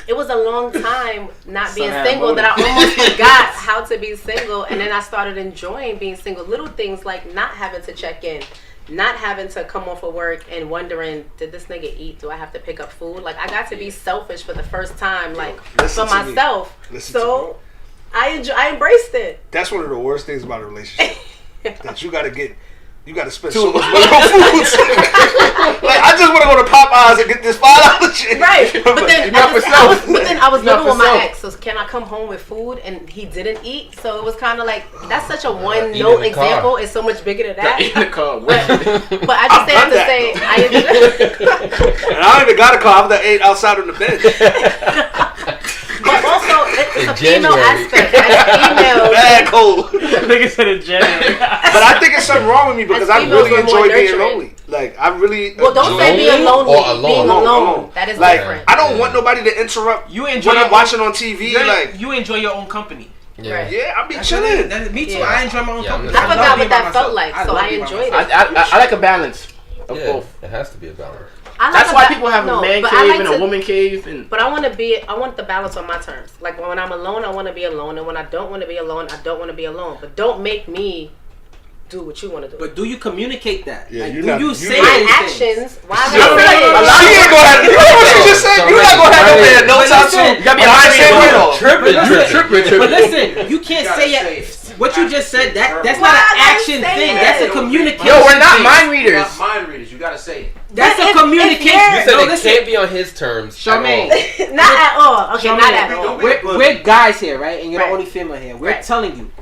it was a long time not being single that I almost forgot how to be single, and then I started enjoying being single. Little things like not having to check in. Not having to come off of work and wondering, did this nigga eat? Do I have to pick up food? Like, I got to be selfish for the first time, like, for myself. So, I embraced it. That's one of the worst things about a relationship. That you gotta spend so much money on food. Like, I just want to go to Popeyes and get this $5 shit. Right. But then I was living with my ex, so can I come home with food? And he didn't eat, so it was kind of like, that's such a one-note example. It's so much bigger than that. In the car. But I just say that to say, and I don't even got a car. I'm ate outside on the bed. But also, it's a female aspect. Like, females. Bad cold. Nigga said in January. But I think it's something wrong with me because I really enjoy being lonely. Like, I really. Well, don't say being lonely. Being alone. That is like, different. I don't want nobody to interrupt you enjoy when I'm watching on TV. Like, you enjoy your own company. Yeah, yeah, I be chilling. Me too. I enjoy my own company. I forgot what that felt like, so I enjoyed it. I like a balance of both. It has to be a balance. That's why people have a man cave and a woman cave. But I want the balance on my terms. Like when I'm alone, I want to be alone, and when I don't want to be alone, I don't want to be alone. But don't make me do what you want to do. But do you communicate that? Yeah, like, you say my actions? Why am I saying? You ain't gonna have. You know what you just said? You're not gonna have no man no time soon. You gotta be But listen, you can't say it. What you just said, that's not an action thing. That's a communication. Yo, we're not mind readers. Not mind readers. You gotta say it. That's a communication. You said it can't be on his terms. Charmaine. Not at all. Okay, not at all. We're guys here, right? And you're the only female here. We're telling you.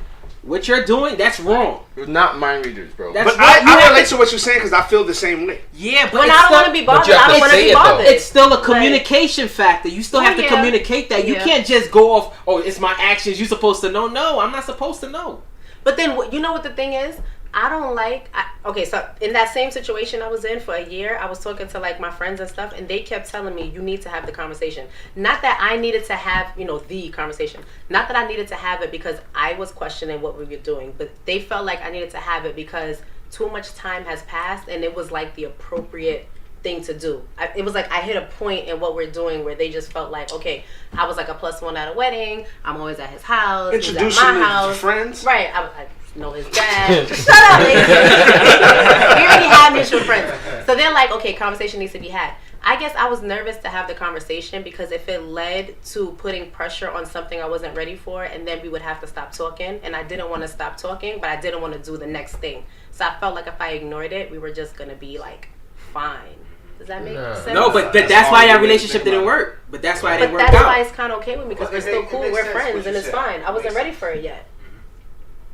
What you're doing, that's wrong. We're not mind readers, bro. But I relate to what you're saying because I feel the same way. Yeah, but when I don't want to be bothered, I don't want to be bothered. It's still a communication factor. You still have to communicate that. You can't just go off, oh, it's my actions. You're supposed to know. No, I'm not supposed to know. But then, you know what the thing is? I don't like... okay, so in that same situation I was in for a year, I was talking to like my friends and stuff, and they kept telling me, you need to have the conversation. Not that I needed to have, the conversation. Not that I needed to have it because I was questioning what we were doing, but they felt like I needed to have it because too much time has passed, and it was like the appropriate thing to do. It was like I hit a point in what we're doing where they just felt like, okay, I was like a +1 at a wedding. I'm always at his house. Introduce he's at my you house. to friends. Right. I know his dad. Shut up, nigga. We already have mutual friends. So they're like, okay, conversation needs to be had. I guess I was nervous to have the conversation because if it led to putting pressure on something I wasn't ready for, and then we would have to stop talking, and I didn't want to stop talking, but I didn't want to do the next thing. So I felt like if I ignored it, we were just going to be like, fine. Does that make sense? No, but that's why our relationship didn't work. But that's why it didn't work out. But that's why it's kind of okay with me because we're still cool. We're friends and it's fine. I wasn't ready for it yet.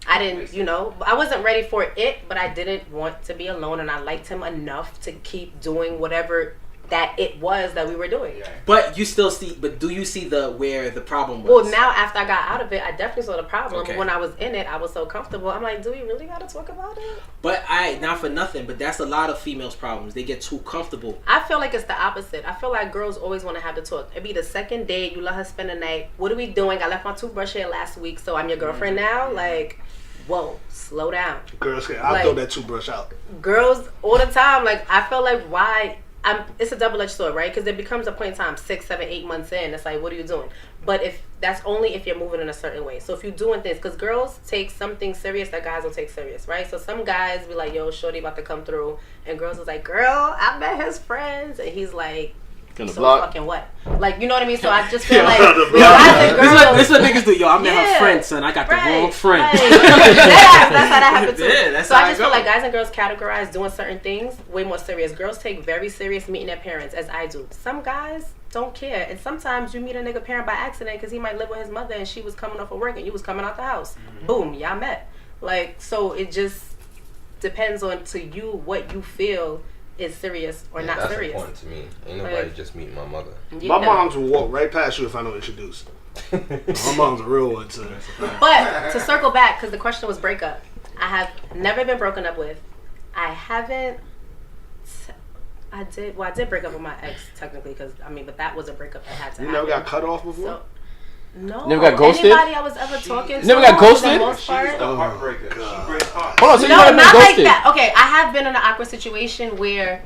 I didn't, I wasn't ready for it, but I didn't want to be alone, and I liked him enough to keep doing whatever that it was that we were doing. But you still see, but do you see where the problem was? Well, now after I got out of it, I definitely saw the problem. Okay. But when I was in it, I was so comfortable. I'm like, do we really got to talk about it? But not for nothing, but that's a lot of females' problems. They get too comfortable. I feel like it's the opposite. I feel like girls always want to have the talk. It'd be the second date, you let her spend the night. What are we doing? I left my toothbrush here last week, so I'm your girlfriend now? Like, whoa, slow down. Girls, I'll throw that toothbrush out. Girls all the time, like, I feel like why... it's a double-edged sword, right? Because there becomes a point in time, 6, 7, 8 months in, it's like, what are you doing? But if that's only if you're moving in a certain way. So if you're doing things, because girls take something serious that guys don't take serious, right? So some guys be like, yo, shorty about to come through, and girls is like, girl, I met his friends, and he's like, Gonna so block. fucking what? Like, you know what I mean? So I just feel like with guys and girls, This is what niggas do. Yo, I met her friend, son. I got the wrong friend. Right. That's how that happened too. Yeah, that's so how I just it feel go. like guys and girls categorize doing certain things way more serious. Girls take very serious meeting their parents, as I do. Some guys don't care, and sometimes you meet a nigga parent by accident because he might live with his mother and she was coming off of work and you was coming out the house. Boom, y'all met. Like, so it just depends on to you what you feel is serious or not that's serious. important to me. Ain't nobody just meeting my mother. My moms will walk right past you if I don't introduce. My mom's a real one too. But to circle back, because the question was breakup, I have never been broken up with. I haven't. I did break up with my ex technically, because but that was a breakup that had to You happen. never got cut off before? So, no. Never got ghosted? Anybody I was ever talking to. never got ghosted? For the most She's part, the heartbreaker. She breaks hearts. Hold on, so you no, haven't been not like ghosted. that. Okay, I have been in an awkward situation where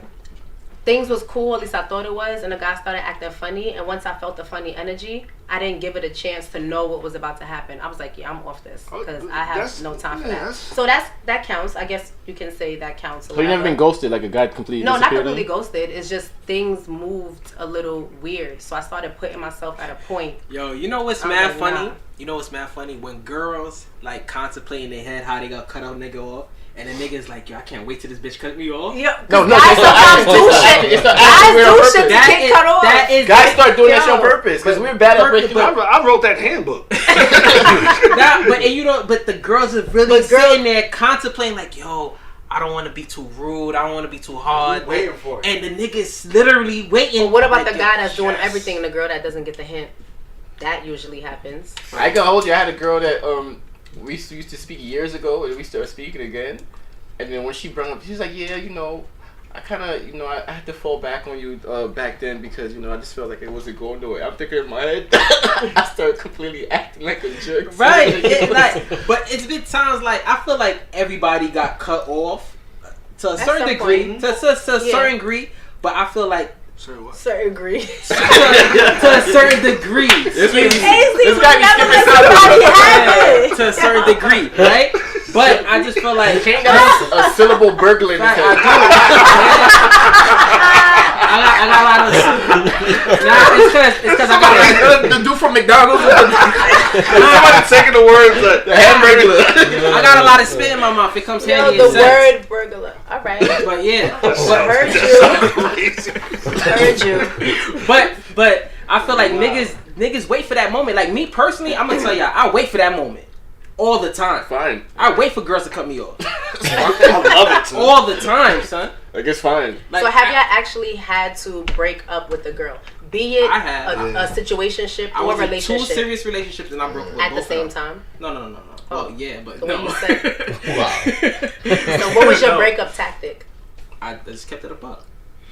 things was cool, at least I thought it was, and the guy started acting funny, and once I felt the funny energy, I didn't give it a chance to know what was about to happen. I was like, yeah, I'm off this, because I have no time for that. So that counts. I guess you can say that counts. So you never been ghosted, like a guy completely No, not disappeared? completely ghosted. It's just things moved a little weird. So I started putting myself at a point. Yo, you know what's I'm mad like, funny? nah. You know what's mad funny? When girls like contemplate in their head how they got cut out nigga off, and the nigga's like, yo, I can't wait till this bitch cut me off. Yeah, No, guys sometimes do shit. It's the Guys weird on do purpose. shit to get cut off. That is Guys start doing that shit on Yo. purpose because we're bad at breaking up. I wrote that handbook. but the girls are really sitting there contemplating like, yo, I don't want to be too rude. I don't want to be too hard. Waiting for it. And the nigga's literally waiting. But what about like, the guy that's doing yes. everything and the girl that doesn't get the hint? That usually happens. I can hold you. I had a girl that we used to speak years ago, and we started speaking again. And then when she brought up, she's like, "Yeah, I kind of, I had to fall back on you back then because, I just felt like it wasn't going nowhere." I'm thinking in my head, I started completely acting like a jerk. Right. But it's been times like I feel like everybody got cut off to a At certain some degree. point. To a certain degree. But I feel like Sorry, what? Certain degree. to a certain degree. This Hey, guy be never skipping let somebody syllables. have it. To a certain degree, right? But I just feel like Ain't got a syllable burglar in his Right, head. I got a lot of. Nah, it's because I got. The dude from McDonald's. Somebody taking the words like The hamburger. I got a lot of spit in my mouth. It comes handy The in sex. word burglar. All right. But yeah, But heard you. but I feel like niggas wait for that moment. Like me personally, I'm gonna tell y'all, I wait for that moment all the time. Fine. I wait for girls to cut me off I love it too. all the time, son. Like it's fine. Like, So have y'all actually had to break up with a girl? Be it I have. a situationship I or was in relationship 2 serious relationships and I broke up with at the both same of them. time? No. Oh. Well, yeah, but The no. way you said. Wow. So what was your No. breakup tactic? I just kept it above.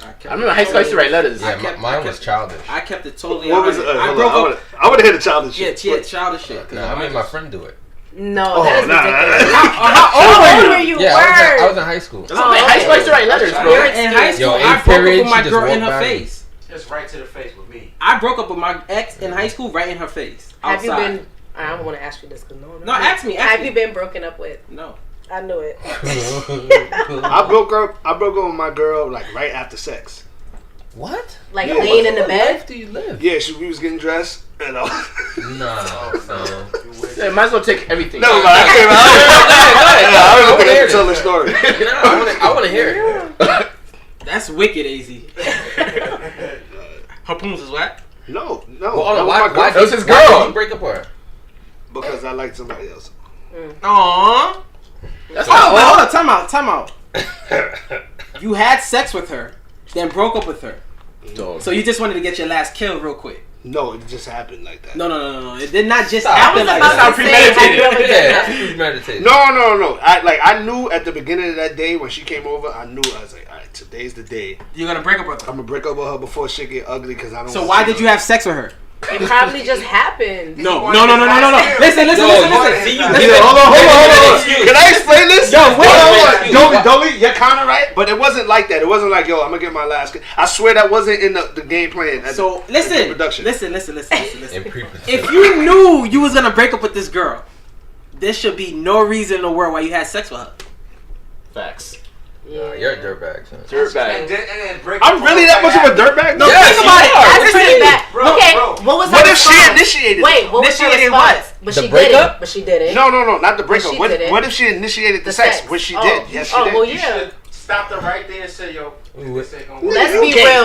I remember high school I used to write letters. I Yeah, kept- mine I was kept- childish. I kept it totally. What was it? 100. I Hold broke on, up. I would have hit a childish Yeah, shit. childish shit. Nah, I made my friend do it. No, that is nah, ridiculous. How old were you? Yeah, Word. I was in high school. That's what I'm saying. High school I used to write letters, bro. You're In high school, Yo, I eighth broke up period, with my she just girl in walked her by me. face. Just right to the face with me. I broke up with my ex in high school right in her face. Have you outside. been? I don't want to ask you this because no. No, ask me. Have you been broken up with? No. I knew it. I broke up with my girl like right after sex. What? Like Yeah, laying in the What bed. life do you live? Yeah, we was getting dressed and Nah, Oh, son. Yeah, might as well take everything. never mind. I came out. I don't even think I can tell the story. I want to hear it. That's wicked, AZ. Her poons is whack. No. Well, hold on, That was my why girl. That was his why did girl. you break up with her? Because I liked somebody else. Aww. That's Hold on, time out. You had sex with her, then broke up with her. Dog. So you just wanted to get your last kill real quick. No, it just happened like that. No. It did not just Stop. happen I like was that. about to say, have you ever Yeah, done that's that? premeditated. No. I knew at the beginning of that day when she came over. I knew I was like, all right, today's the day. You're gonna break up with I'm her. gonna break up with her before shit get ugly because I don't. So want why to did you have sex with her? It probably just happened. No. Listen. See, you Yeah, hold on. Can I explain this? Yo, wait. Don't Dolly, you're kind of right, but it wasn't like that. It wasn't like, yo, I'm gonna get my last. I swear that wasn't in the game plan. So listen. Listen. In If you knew you was gonna break up with this girl, there should be no reason in the world why you had sex with her. Facts. Nah, you're a dirtbag, son. Dirtbag. And then break I'm really that much of a dirtbag? No, Yes, think about you it. are. That's pretty bad. Bro, Okay, bro. what was her What if she response? initiated? Wait, what was her Initiated response? what? But The she breakup? didn't. But she didn't. No, not the breakup. she What didn't. if she initiated the sex? Which she Oh. did. Yes, she Oh, did. well, You yeah. should have stopped her right there and said, yo, this ain't gonna work. Let's be Okay. real.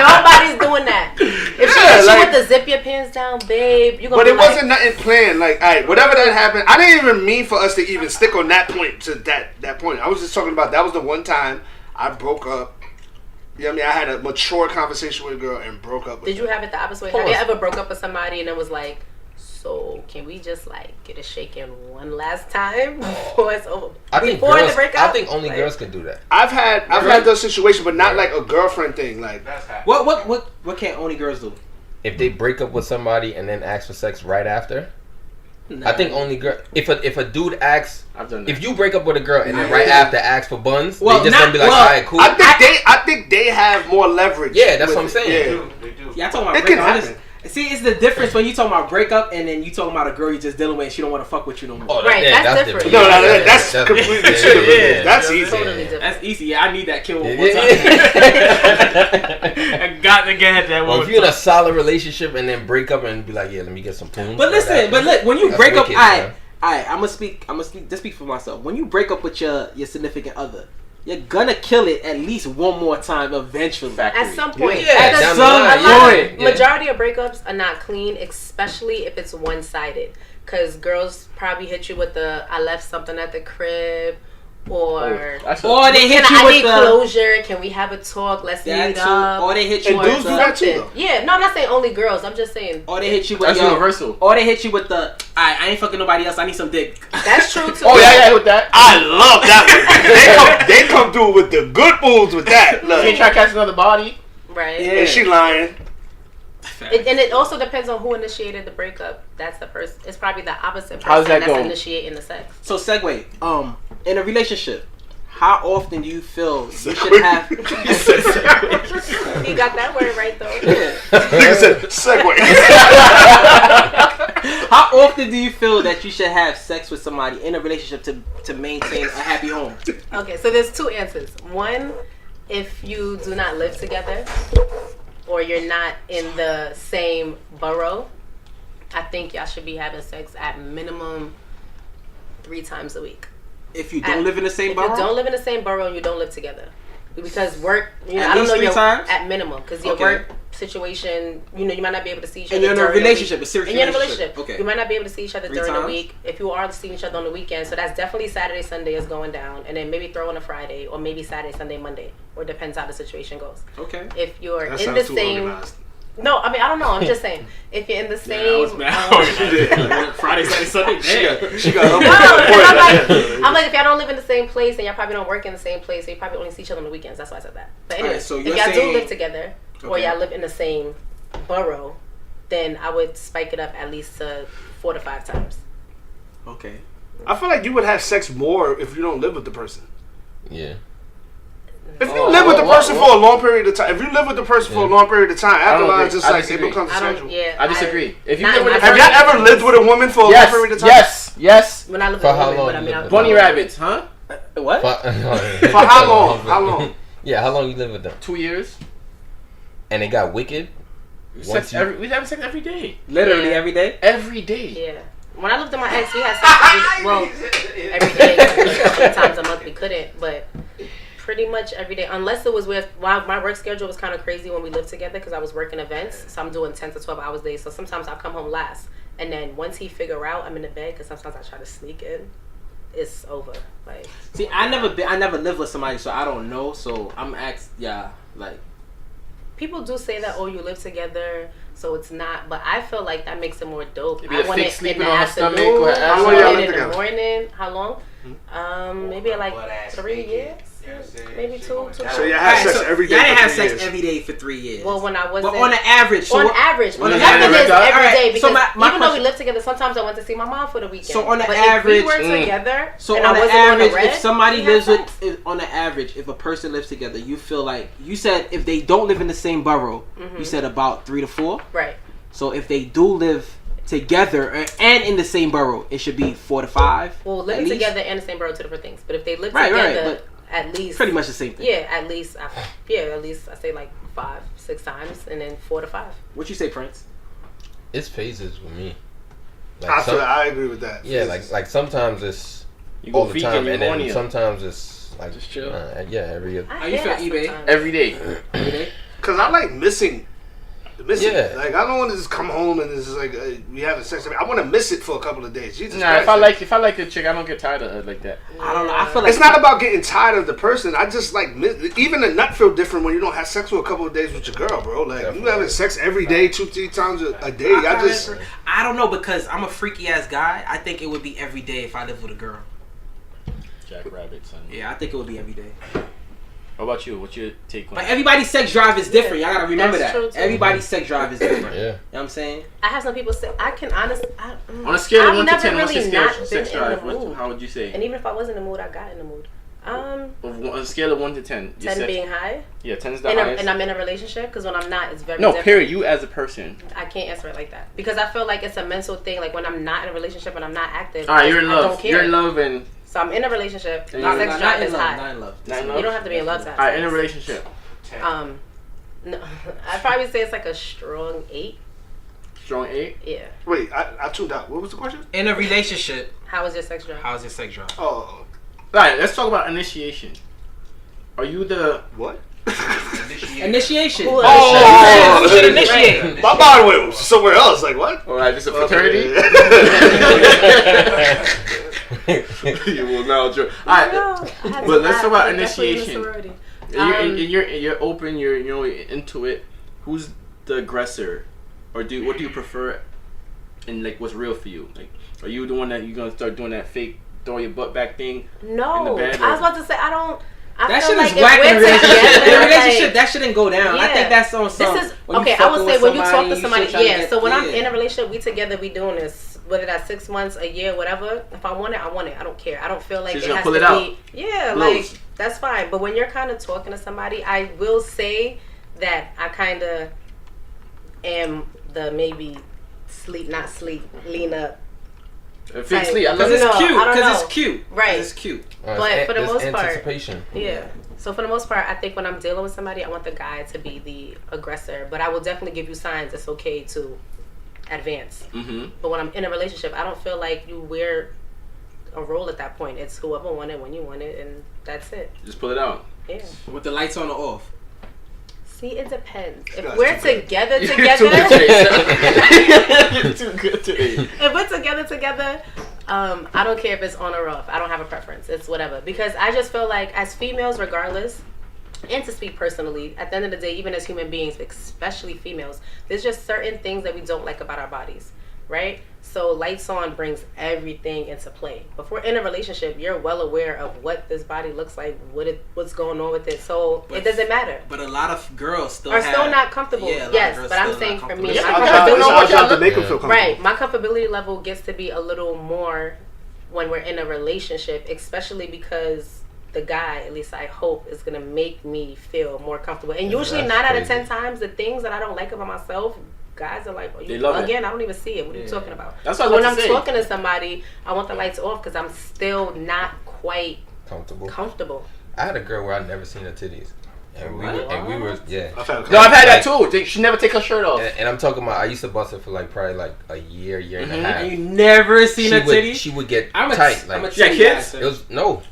Nobody's doing that. If she hit you with the zip your pants down, babe, you gonna But be it like, wasn't nothing planned. Like, alright, whatever that happened, I didn't even mean for us to even stick on that point to that point. I was just talking about that was the one time I broke up. You know what I mean? I had a mature conversation with a girl and broke up with Did you her. have it the opposite way? Have you ever broke up with somebody and it was like, so can we just like get a shake in one last time before it's over? I think Before girls. the breakup? I think only Like, girls can do that. I've had those situations, but not like a girlfriend thing. Like, That's happening. What can't only girls do? If they break up with somebody and then ask for sex right after, I think only girl. If a dude asks, I've done that. if you break up with a girl and then right after ask for buns, Well, they just not- gonna be like, well, all right, cool. I think they have more leverage. Yeah, that's with what I'm it. saying. They do. Yeah, I talking about It can breakup. happen. See, it's the difference when you talking about breakup and then you talking about a girl you just dealing with and she don't want to fuck with you no more. Oh, Right, that's different. No, Yeah, that's completely different. yeah. That's easy. Totally different. That's easy. Yeah, I need that kill one Yeah, more time. yeah. I got to get that Well, one. if you're in a solid relationship and then break up and be like, yeah, let me get some poons. But listen, but look, when you That's break up, wicked, I'm man. gonna speak. Just speak for myself. When you break up with your significant other, you're gonna kill it at least one more time eventually. At some point. Yeah, At down some the line, a lot yeah. of- Majority of breakups are not clean, especially if it's one-sided. Because girls probably hit you with the, I left something at the crib, or Or they hit you I with need the. closure. Can we have a talk? Let's That meet too. up. Or they hit you And with dudes do that too, something. though. Yeah, no, I'm not saying only girls. I'm just saying Or they hit you with That's yo, universal. Or they hit you with the. I ain't fucking nobody else. I need some dick. that's true too. Oh yeah, with that. I love that one. They come through with the good moves with that. You Look, ain't try to catch another body. Right. Yeah. and she lying. And it also depends on who initiated the breakup. That's the person. It's probably the opposite How's person that that's go? initiating the sex. So segue. In a relationship, how often do you feel you should have? He got that word right though. Nigga said segue. How often do you feel that you should have sex with somebody in a relationship to maintain a happy home? Okay, so there's two answers. One, if you do not live together or you're not in the same borough, I think y'all should be having sex at minimum 3 times a week. If you don't live in the same If borough? you don't live in the same borough and you don't live together. Because work, At I don't least know 3 your times? at minimum because your Okay. work situation, you might not be able to see each other. And you're in a during the relationship, week. a serious And you're in a relationship. relationship. Okay. You might not be able to see each other 3 during the times? week. If you are seeing each other on the weekend, so that's definitely Saturday, Sunday is going down, and then maybe throw in a Friday or maybe Saturday, Sunday, Monday, or depends how the situation goes. Okay. If you're That in the sounds too same, organized. no, I mean I don't know. I'm just saying if you're in the Yeah, I was same. mad. Friday, Saturday, Sunday. Damn. She got her No, 'cause point. I'm like, if y'all don't live in the same place and y'all probably don't work in the same place, so you probably only see each other on the weekends. That's why I said that. But anyway, Alright, so if you're y'all do saying- live together or Okay. y'all live in the same borough, then I would spike it up at least to 4 to 5 times. Okay. I feel like you would have sex more if you don't live with the person. Yeah. If you Oh, live with the what- person for a long period of time, if you live with the person for a long period of time, after a don't while, agree. it's just I like disagree. it becomes I don't. schedule. Yeah, I disagree. If you not live with in a my Have y'all ever lived with a woman for a long Yes, period of time? yes. When I live For with a how woman, but I long mean, you I live was Bunny rabbits, huh? What? For how long? How long? Yeah, how long you live with them? 2 years. And it got wicked? Sex we have sex every day. Literally Yeah. every day? Every day. Yeah. When I lived with my ex, we had sex every day. A couple of times a month we couldn't, but pretty much every day. Unless it was with, my work schedule was kind of crazy when we lived together because I was working events. So I'm doing 10 to 12 hours days. So sometimes I'll come home last. And then once he figure out I'm in the bed, because sometimes I try to sneak in, it's over. Like, See, I never lived with somebody, so I don't know. So I'm asked, people do say that, oh, you live together, so it's not. But I feel like that makes it more dope. Maybe I a want fake it in sleeping the on her afternoon. stomach or her I ass want on. it in the Together. morning. How long? Maybe like 3 years. maybe two. So you had sex every day. Y'all didn't have for 3 sex years. every day for 3 years. Well, when I was but on an average. So on average, on nothing average, is every alright, day because so my even though we question- live together, sometimes I went to see my mom for the weekend. So on the but average, if we were together, so and on I the wasn't on the average, red, if somebody we lives had with, sex. on the average, if a person lives together, you feel like you said if they don't live in the same borough, you said about 3 to 4. Right. So if they do live together and in the same borough, it should be 4 to 5. Well, living together and the same borough, 2 different things. But if they live Right, together, but at least pretty much the same thing. Yeah, at least I say like 5, 6 times, and then 4 to 5. What you say, Prince? It's phases with me. Like I agree with that. Yeah, like sometimes it's You all go the vegan, time, you and then horny. sometimes it's like Just chill. Yeah, every year. How you feel, eBay? Every day. Every day? Cause I like missing. Yeah. Like I don't want to just come home and it's just like we having sex. I want to miss it for a couple of days. Jesus Nah, Christ, if I like a chick, I don't get tired of her like that. I don't know. I feel like it's not about getting tired of the person. I just like even the nut feel different when you don't have sex for a couple of days with your girl, bro. Like you having sex every day, 2-3 times a day. I don't know because I'm a freaky ass guy. I think it would be every day if I lived with a girl. Jackrabbit, son. Yeah, I think it would be every day. What about you? What's your take on But that? everybody's sex drive is different. Y'all gotta remember That's true, that. too. Everybody's sex drive is different. Yeah. You know what I'm saying? I have some people say I can honestly. On a scale of I've 1 to never 10, what's really your not scale been sex in drive? the mood. How would you say? And even if I was in the mood, I got in the mood. On a scale of 1 to 10. 10 being high. Yeah, 10 is the highest. And I'm in a relationship because when I'm not, it's very No, different. period. You as a person. I can't answer it like that because I feel like it's a mental thing. Like when I'm not in a relationship and I'm not active, All right, you're in I don't love. care. You're in love and. So I'm in a relationship. And My you're sex Not drive in is love. high. Not in love. Not in love? You don't have to be in love to have All right, sex. in a relationship. No, I'd probably say it's like a strong 8. Strong 8. Yeah. Wait, I tuned out. What was the question? In a relationship, How was your sex drive? how's your sex drive? Oh, All right, let's talk about initiation. Are you the what? Initiation. Who- Oh, You should initiate. My mind went somewhere else. Like what? All right, this a fraternity? You will now join. All right, but let's talk about initiation. You're open. You're into it. Who's the aggressor, or what do you prefer? And like, what's real for you? Like, are you the one that you're gonna start doing that fake throw your butt back thing? No, in the bed, I was about to say I don't. I That feel shit like is if whack in a we're relationship. together, In a relationship, like, that shouldn't go down. I yeah. think that's on some. This is when you okay. I would fucking say with when you talk to you somebody, should try to yeah. get- So when I'm yeah. in a relationship, we together, we doing this. Whether that's 6 months, a year, whatever. If I want it, I want it. I don't care. I don't feel like She's it gonna has pull to it out. be. Yeah, Blows. like that's fine. But when you're kind of talking to somebody, I will say that I kind of am the maybe not sleep, lean up. Fake sleep. I love Because it. it's cute. I don't Because know. it's cute. Right. It's cute. But for the there's most part- anticipation. Yeah. So for the most part, I think when I'm dealing with somebody, I want the guy to be the aggressor. But I will definitely give you signs it's okay to advance. Mm-hmm. But when I'm in a relationship, I don't feel like you wear a role at that point. It's whoever want it when you want it, and that's it. Just pull it out. Yeah. With the lights on or off. See, it depends. If guys we're too good. together, You're too good today. You're too good today. if we're together, I don't care if it's on or off. I don't have a preference. It's whatever. Because I just feel like as females, regardless, and to speak personally, at the end of the day, even as human beings, especially females, there's just certain things that we don't like about our bodies, right? So lights on brings everything into play. If we're in a relationship, you're well aware of what this body looks like, what's going on with it. So it doesn't matter. But a lot of girls still Are still not comfortable. Yeah, a lot of Yes, girls but I'm still saying not for me, comfortable. my Yeah, It's our comfortability, job to make them feel comfortable. right? My comfortability level gets to be a little more when we're in a relationship, especially because the guy, at least I hope, is gonna make me feel more comfortable. And usually, that's 9 out of crazy. 10 times, the things that I don't like about myself, guys are like, oh, They you, love it. again, I don't even see it. What are you talking about? That's what I So was when about I'm to say. talking to somebody, I want the lights off because I'm still not quite Comfortable. comfortable. I had a girl where I'd never seen her titties, and we were yeah. I've had No, I've had that too. She never take her shirt off. And I'm talking about I used to bust it for like probably like a year and a half. And you never seen a titty? She would get I'm a tight. I'm a Like Yeah, titty kids? guy, it was no.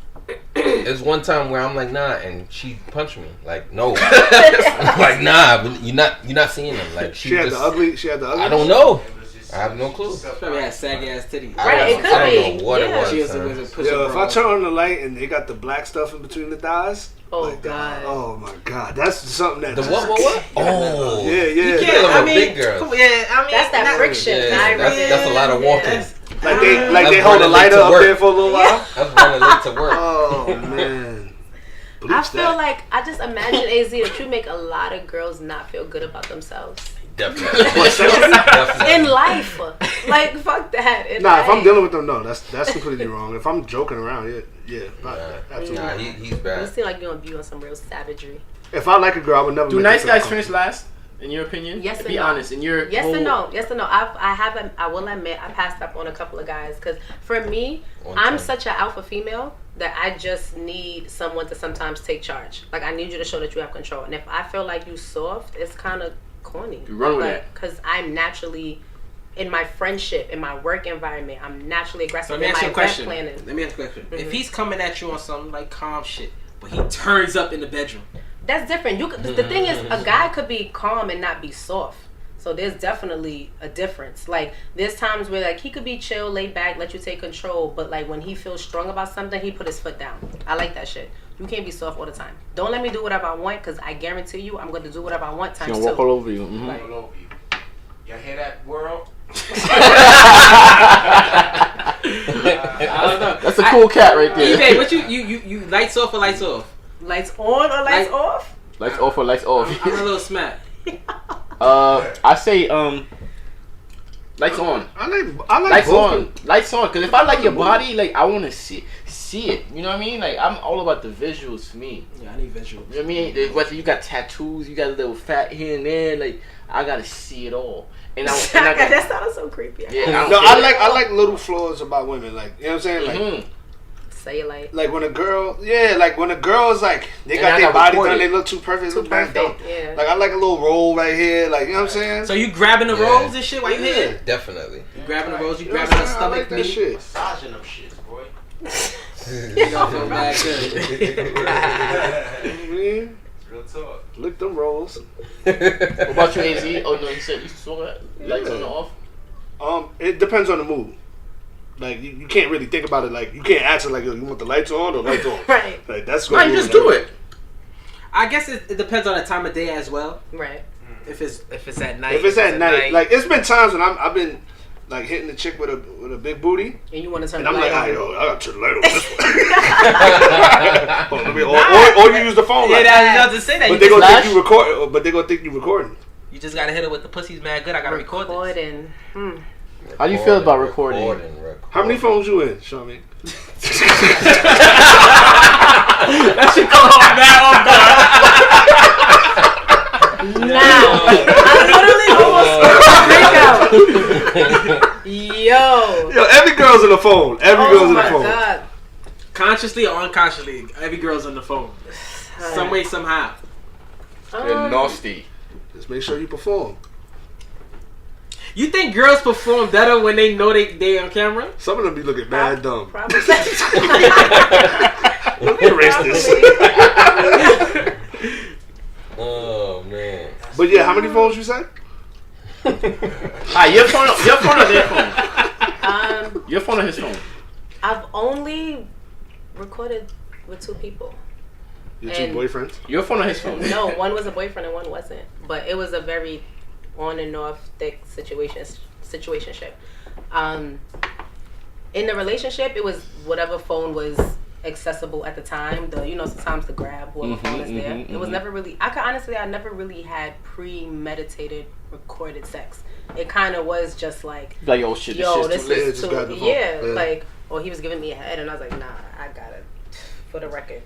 It was one time where I'm like nah, and she punched me like no, like nah, you're not seeing them. Like She had just, the ugly. She had the ugly. I don't know. I have no clue. Probably had saggy ass titties. Right, it could I don't be. know what Yeah. it was. She was son. a push Yo, if I turn on the light and they got the black stuff in between the thighs. Oh, like that, God. oh my God, that's something that. The what? Oh, Yeah, yeah. Yeah, Those I are mean, big girls. come on, yeah, I mean, That's that not- friction. Yeah, I that's a lot of walking. Yeah. Like they That's hold a running late lighter to up work. there for a little while. That's running late to work. Oh man. I feel like I just imagine AZ that you make a lot of girls not feel good about themselves. Definitely. In life, like fuck that. If I'm dealing with them, no, that's completely wrong. If I'm joking around, yeah, absolutely. Nah, he's bad. You seem like you're on some real savagery. If I like a girl, I would never. Do nice guys finish last? In your opinion? Yes and Be no. honest. In your yes and no. I will admit I passed up on a couple of guys because for me, I'm such an alpha female that I just need someone to sometimes take charge. Like I need you to show that you have control. And if I feel like you soft, it's kind of corny. You run with that. Because I'm naturally in my friendship, in my work environment, I'm naturally aggressive. Let me ask you a question. Planning. Let me ask you a question. If he's coming at you on some like calm shit, but he turns up in the bedroom. That's different. The thing is, a guy could be calm and not be soft. So there's definitely a difference. Like there's times where like he could be chill, laid back, let you take control, but like when he feels strong about something, he put his foot down. I like that shit. You can't be soft all the time. Don't let me do whatever I want because I guarantee you, I'm going to do whatever I want times two. Walk all over you. Mm-hmm. All over you. Y'all hear that, world? I don't know. That's a cool cat right there. eBay, what you lights off or lights off? Lights on or lights off? Lights off or lights off? I'm a little smack. I say lights on. I like Lights both. on. Lights on. Because if I like your body, like I want to see it. You know what I mean? Like I'm all about the visuals for me. Yeah, I need visuals. You know what I mean? Whether you got tattoos, you got a little fat here and there, like I gotta see it all. And that sounds so creepy. Yeah, I like little flaws about women. Like you know what I'm saying? Like say it like when a girl, like when a girl is like they got their body done, they look too perfect, look bad. Yeah. Like I like a little roll right here, like you know what I'm saying? So you grabbing the rolls and shit while you here? You grabbing the rolls, you You know grabbing what the I'm saying? I like stomach that meat. shit. Massaging them shits, boy. You don't feel bad good. Real talk. Lick them rolls. What about you, AZ? Oh no, you said you saw that lights on or off. It depends on the mood. Like you can't really think about it. Like you can't answer like, yo, you want the lights on or lights off? Right. Like that's No, you just do it. I guess it depends on the time of day as well. Right. If it's at night. If it's at night, like it's been times when I've been like hitting the chick with a big booty, And you want to turn and the I'm like, light yo, on. I gotta turn the light on this one. or you use the phone. Yeah, Like, I was just say that. but You they just gonna flash? think you record. But they gonna think you recording. You just gotta hit it with the pussy's mad good. I gotta record this. Recording. How do you feel about recording? How many phones you in, Charmaine? That shit come off mad Now, I literally almost break out. Yo, every girl's on the phone. Every girl's on the phone. God. Consciously or unconsciously, every girl's on the phone. Some way, somehow. You're nasty. Just make sure you perform. You think girls perform better when they know they on camera? Some of them be looking mad dumb. Probably. Let me erase this. Oh man. But yeah, how many phones you said? Your phone or their phone? Your phone or his phone? I've only recorded with 2 people. Your 2 boyfriends? Your phone or his phone? No, one was a boyfriend and one wasn't. But it was a very on and off thick situationship. In the relationship, it was whatever phone was accessible at the time. Sometimes the grab whoever phone is there. It was never really. I never really had premeditated recorded sex. It kind of was just like, yo, shit, this too is too. Yeah, like, or he was giving me a head, and I was like, nah, I got it. For the record.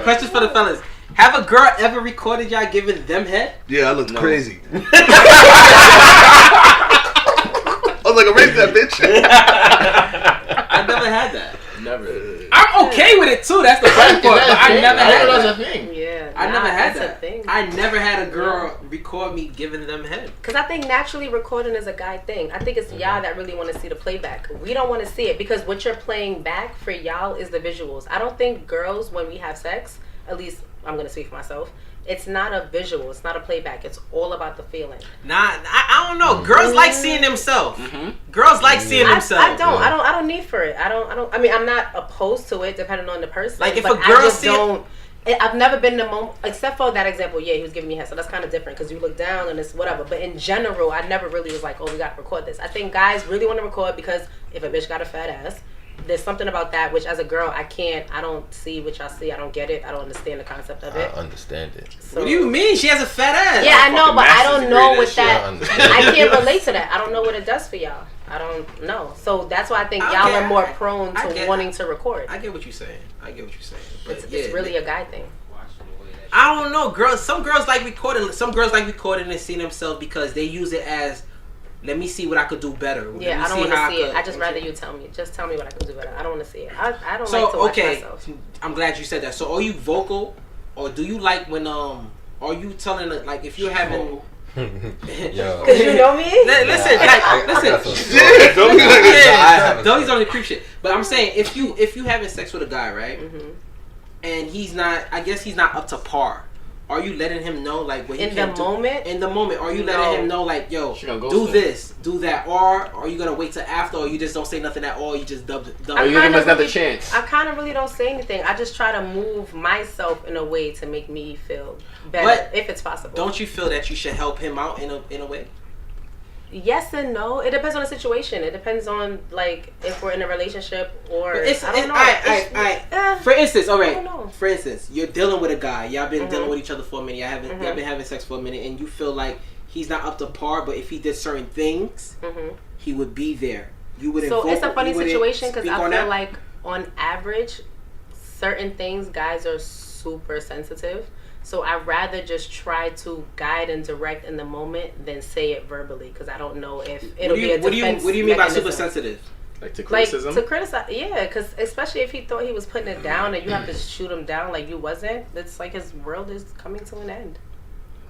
Question for the fellas. Have a girl ever recorded y'all giving them head? Yeah, I looked crazy. I was like, erase that bitch. I never had that. Never. I'm okay with it too. That's the funny part. But I never had that. That's a thing. Yeah. I never had that's that. a thing. I never had a girl record me giving them head. Because I think naturally recording is a guy thing. I think it's y'all that really want to see the playback. We don't want to see it because what you're playing back for y'all is the visuals. I don't think girls, when we have sex, at least I'm going to speak for myself, it's not a visual. It's not a playback. It's all about the feeling. I don't know. Girls like seeing themselves. Girls like seeing themselves. I don't need for it. I mean, I'm not opposed to it depending on the person. Like if but a girl I just see don't I've never been in a moment, except for that example. Yeah, he was giving me head, so that's kind of different because you look down and it's whatever. But in general, I never really was like, oh, we gotta record this. I think guys really want to record because if a bitch got a fat ass, there's something about that which as a girl I don't see what y'all see. I don't get it. I don't understand the concept of it. I understand it. So, what do you mean? She has a fat ass. Yeah, I know, but I don't know what that. I I can't relate to that. I don't know what it does for y'all. I don't know. So that's why I think y'all are more prone to wanting to record. I get what you're saying. But It's really a guy thing. I don't know, girls. Some girls like recording. Some girls like recording and seeing themselves because they use it as, let me see what I could do better. Yeah, I don't want to see it. I just rather you tell me. Just tell me what I can do better. I don't want to see it. I don't like to watch myself. I'm glad you said that. So are you vocal, or do you like when are you telling it, like if you're having? Because you know me. Listen. Don't only creep shit. But I'm saying if you having sex with a guy, right? Mm-hmm. And he's not up to par. Are you letting him know like what he can do? In the moment, are you letting him know like, yo, do this, do that, or are you gonna wait till after, or you just don't say nothing at all? You just dub. Or you give him another chance. I kind of really don't say anything. I just try to move myself in a way to make me feel better, if it's possible. Don't you feel that you should help him out in a way? Yes and no. It depends on the situation. It depends on like if we're in a relationship or I don't know. For instance, all right. For instance, you're dealing with a guy. Y'all been dealing with each other for a minute. Y'all been having sex for a minute, and you feel like he's not up to par. But if he did certain things, he would be there. You would. So it's a funny situation because I feel like on average, certain things guys are super sensitive. So I'd rather just try to guide and direct in the moment than say it verbally because I don't know if it'll be a defense. What do you mean by super sensitive? Like to criticism? Like to criticize, yeah, because especially if he thought he was putting it down and you have to shoot him down like you wasn't, it's like his world is coming to an end.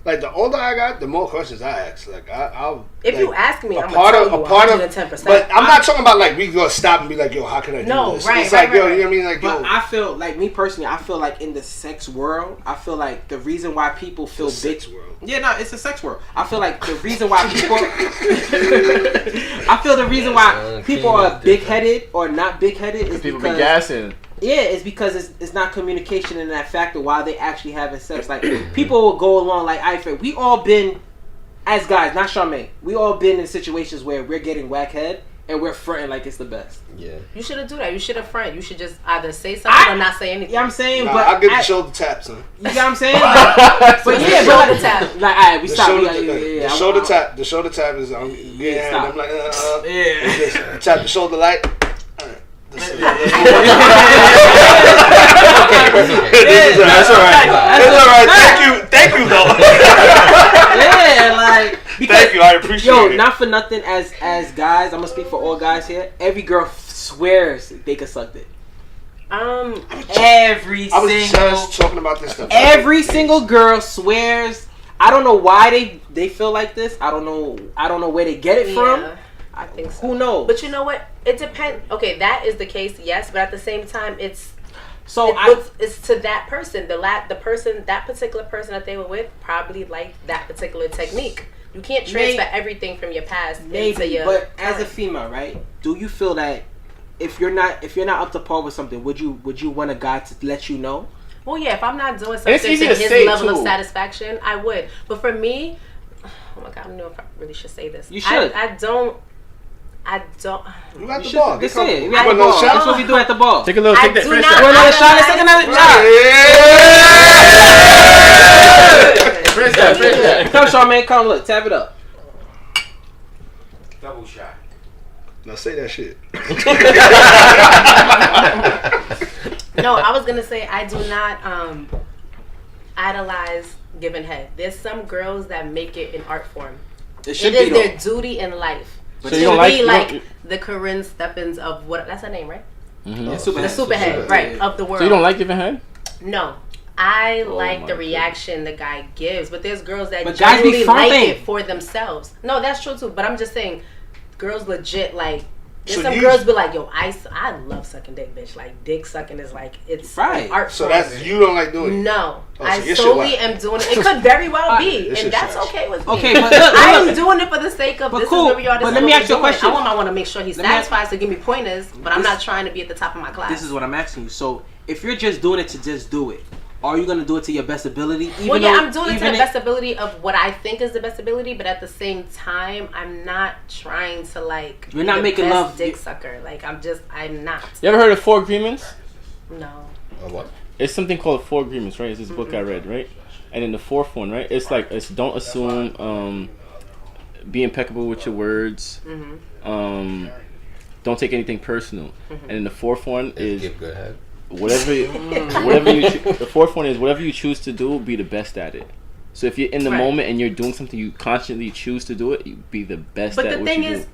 Like the older I got, the more questions I ask. Like I'll. If like, you ask me, I'm gonna tell you 110%. But I'm not talking about like we gonna stop and be like, yo, how can I do this? Right, it's like, yo, you know what I mean? Like, but I feel like me personally, I feel like in the sex world, I feel like the reason why people feel sex world. Yeah, no, it's a sex world. I feel like the reason why people, I feel the reason why people are big headed or not big headed is people because be gassing. Yeah, it's because it's not communication in that factor while they actually having sex. Like people will go along like we all been as guys, not Charmaine. We all been in situations where we're getting whack head and we're fronting like it's the best. Yeah. You shouldn't do that. You shouldn't front. You should just either say something or not say anything. Yeah, I'm saying, but I'll give the shoulder tap, son. You know what I'm saying? Like, but yeah, shoulder tap. Like, alright, we stop. The shoulder tap is I'm like yeah. Tap the shoulder like. That's all right. Thank you though. Yeah, like thank you. I appreciate it. Yo, not for nothing. As guys, I'm gonna speak for all guys here. Every girl swears they can suck it. I was just talking about this stuff. Every single girl swears. I don't know why they feel like this. I don't know where they get it from. I think so. Who knows? But you know what? It depends. Okay, that is the case, yes. But at the same time, it's to that person. That particular person that they were with probably liked that particular technique. You can't transfer everything from your past into your. But as a female, right? Do you feel that if you're not up to par with something, would you want a guy to let you know? Well, yeah. If I'm not doing something to his level of satisfaction, I would. But for me, oh my God, I don't know if I really should say this. You should. I don't. You got the ball. That's it. We at the ball. That's what we do at the ball. Take that first shot. Another shot. Let's take another shot. Yeah. Come, Charmaine. Come, look. Tap it up. Double shot. Now say that shit. No, I was gonna say I do not idolize giving head. There's some girls that make it an art form. It is their duty in life. So you don't like the Corinne Stephens of what? That's her name, right? Mm-hmm. The superhead, right, of the world. So you don't like giving head? No. I like the reaction the guy gives, but there's girls that guys genuinely like it for themselves. No, that's true too. But I'm just saying, girls legit like. There's some girls be like, yo, I love sucking dick, bitch. Like, dick sucking is like, it's an art so form. that's, you don't like doing it? No. I solely am doing it. It could very well be. And that's okay with me. Okay, but I am doing it for the sake of this is where we are. But let me ask you a question. I want to make sure he's satisfied to give me pointers, but I'm not trying to be at the top of my class. This is what I'm asking you. So, if you're just doing it to just do it, are you gonna do it to your best ability? Well, yeah, I'm doing it to the best ability of what I think is the best ability, but at the same time, I'm not trying to like. You're not making love, dick sucker. Like I'm not. You ever heard of 4 Agreements? No. What? It's something called 4 Agreements, right? It's this book I read, right? And then the fourth one, right? It's like don't assume, be impeccable with your words, don't take anything personal, and then the fourth one is give good head. The fourth one is whatever you choose to do, be the best at it. So if you're in the moment and you're doing something, you consciously choose to do it, you be the best at what you do. But the thing is,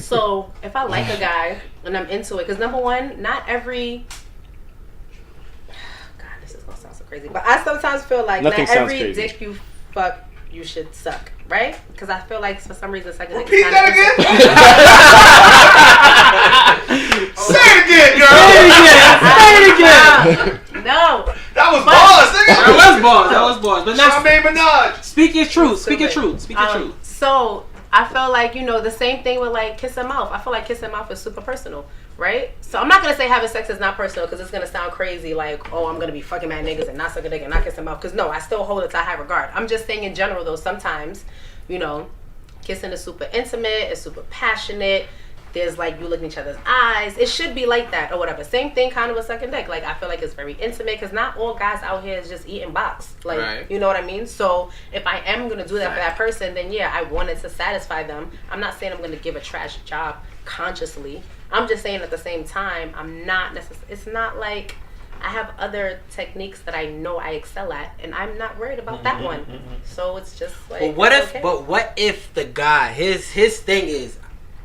so if I like a guy and I'm into it, because number one, not every. God, this is gonna sound so crazy, but I sometimes feel like not every dick you fuck you should suck, right? Because I feel like for some reason second dick is that again. Say it again, girl. Say it again. No. That was balls, nigga. That was balls. But now, Charmaine Minaj. Speak your truth. Speak your truth. Speak your truth. So I feel like, you know, the same thing with like kiss and mouth. I feel like kiss and mouth is super personal, right? So I'm not gonna say having sex is not personal because it's gonna sound crazy, like, oh, I'm gonna be fucking mad niggas and not suck a dick and not kiss and mouth. Because no, I still hold it to high regard. I'm just saying in general though, sometimes, you know, kissing is super intimate, it's super passionate. There's like you look in each other's eyes. It should be like that or whatever. Same thing kind of with sucking dick. Like I feel like it's very intimate because not all guys out here is just eating box. Like right. You know what I mean? So if I am gonna do that for that person, then yeah, I wanted to satisfy them. I'm not saying I'm gonna give a trash job consciously. I'm just saying at the same time, I'm not necessarily. It's not like I have other techniques that I know I excel at, and I'm not worried about that one. So it's just like. But what if? Okay. But what if the guy his thing is,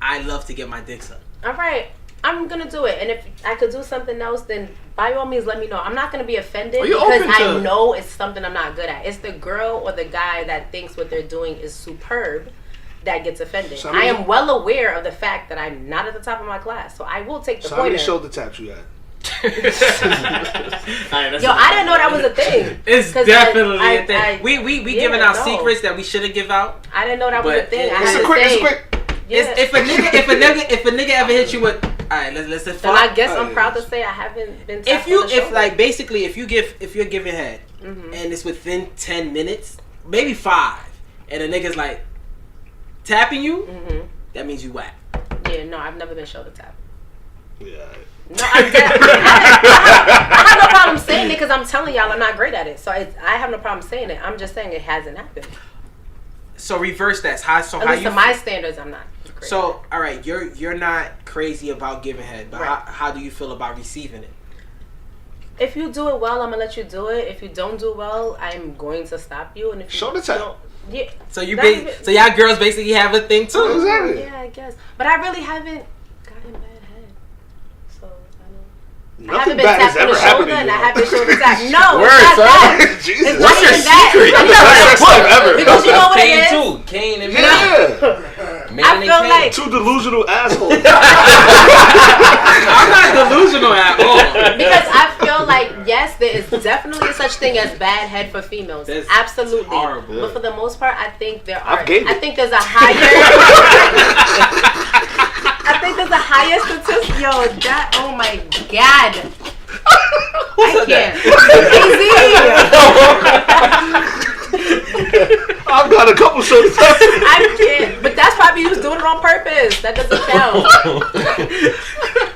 I love to get my dick sucked. All right, I'm gonna do it, and if I could do something else, then by all means, let me know. I'm not gonna be offended because I know it's something I'm not good at. It's the girl or the guy that thinks what they're doing is superb that gets offended. I am well aware of the fact that I'm not at the top of my class, so I will take the pointer. How many shoulder taps you had? Yo, I didn't know that was a thing. It's definitely a thing. We giving out secrets that we shouldn't give out. I didn't know that was a thing. It's quick. Yeah. If a nigga ever hit you with, all right, let's just. Then I guess I'm proud to say I haven't been. If you're giving head and it's within 10 minutes, maybe 5, and a nigga's like tapping you, that means you whack. Yeah, no, I've never been shoulder tapped. Yeah. No, I have no problem saying it because I'm telling y'all I'm not great at it. So I have no problem saying it. I'm just saying it hasn't happened. So reverse that. So at least to my standards, I'm not. So all right, you're not crazy about giving head, but how do you feel about receiving it? If you do it well, I'm gonna let you do it. If you don't do well, I'm going to stop you. And if you shoulder tap. Yeah. So so y'all girls basically have a thing too. Exactly. Yeah, I guess. But I really haven't gotten bad head. So I haven't been tapped on the shoulder and I haven't shoulder tapped. No, it's not that. Jesus. What's your secret? That's ever. Because you know what it is? Too. Kane and I feel like two delusional assholes. I'm not delusional at all. Because I feel like yes, there is definitely such thing as bad head for females. That's absolutely horrible. But for the most part, I think there are. I think there's a higher. I think there's a higher statistic. Yo, that. Oh my god. I can't. I've got a couple shoulder taps. I can't. But that's probably you was doing it on purpose. That doesn't count.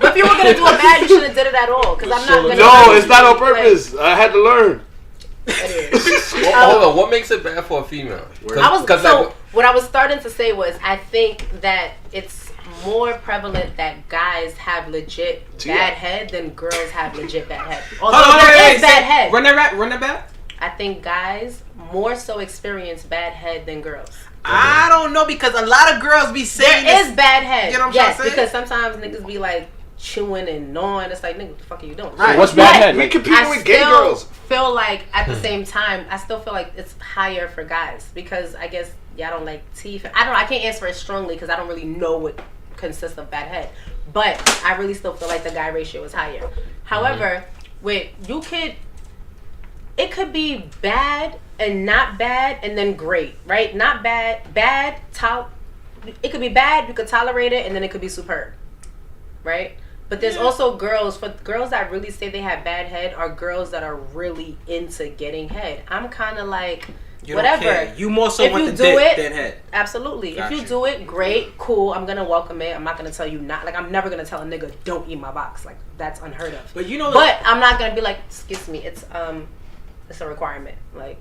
But if you were gonna do it bad, you shouldn't have did it at all. Because I'm not gonna. No, it's not on purpose. I had to learn. Hold on. What makes it bad for a female? What I was starting to say was I think that it's more prevalent that guys have legit bad head than girls have legit bad head. Although there is bad head. Run that back. I think guys more so experience bad head than girls. I don't know because a lot of girls be saying there is bad head. You know what I'm saying? Because sometimes niggas be like chewing and gnawing. It's like, nigga, what the fuck are you doing? Right. What's bad head? We competing with gay girls. Feel like at the same time, I still feel like it's higher for guys because I guess y'all don't like teeth. I don't know. I can't answer it strongly because I don't really know what consists of bad head. But I really still feel like the guy ratio is higher. However, it could be bad and not bad and then great, right? Not bad, it could be bad, you could tolerate it, and then it could be superb, right? But there's also girls that really say they have bad head are girls that are really into getting head. I'm kind of like, whatever. You more so want the dick than head. Absolutely. If you do it, great, cool. I'm gonna welcome it. I'm not gonna tell you not. Like, I'm never gonna tell a nigga don't eat my box. Like, that's unheard of. But you know. But I'm not gonna be like, excuse me. It's a requirement. Like,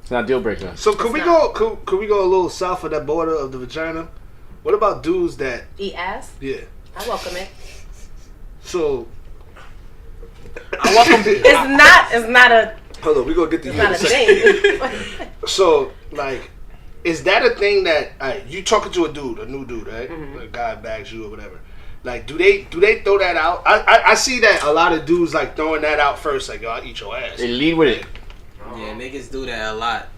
it's not a deal breaker. So could we go a little south of that border of the vagina? What about dudes that eat ass? Yeah. I welcome it. So I welcome. It's not a. Hold on, we gonna get these. It's not a thing. So, like, is that a thing that you talking to a new dude, right? Mm-hmm. A guy bags you or whatever. Like, do they throw that out? I see that a lot of dudes like throwing that out first. Like, yo, I'll eat your ass. They lead with it. Yeah, niggas do that a lot.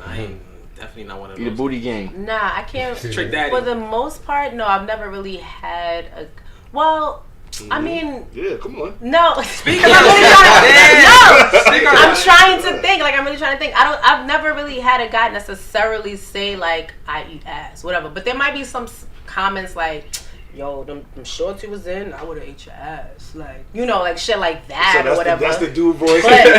I ain't definitely not one of those. Eat a booty gang. Nah, I can't. Trick daddy. For the most part, no, I've never really had a. Well. I mean, yeah, come on. No, speak. I'm trying to think. Like, I'm really trying to think. I've never really had a guy necessarily say like, I eat ass, whatever. But there might be some comments like, yo, them shorts you was in, I would have ate your ass, like, you know, like shit like that or whatever. That's the dude voice. But, do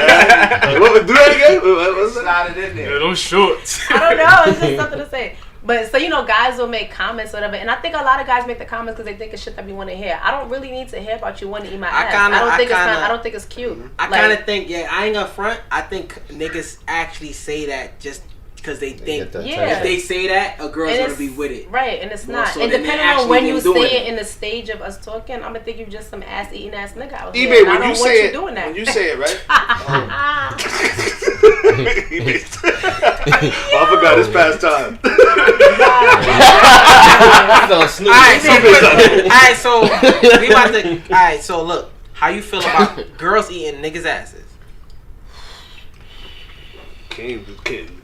that again. What's that? Slide it in there. Yeah, those shorts. I don't know. It's just something to say. But so, you know, guys will make comments or whatever, and I think a lot of guys make the comments because they think it's shit that we want to hear. I don't really need to hear about you wanting to eat my ass. I don't think it's cute. I kind of think, I ain't gonna front. I think niggas actually say that just because they think if they say that, a girl's gonna be with it. Right, and it's not. So and depending on when you say it in the stage of us talking, I'm gonna think you just some ass eating ass nigga out here. eBay, when you say it, right? I forgot it's past time. Alright, so we about to. Alright, so look, how you feel about girls eating niggas' asses? Can't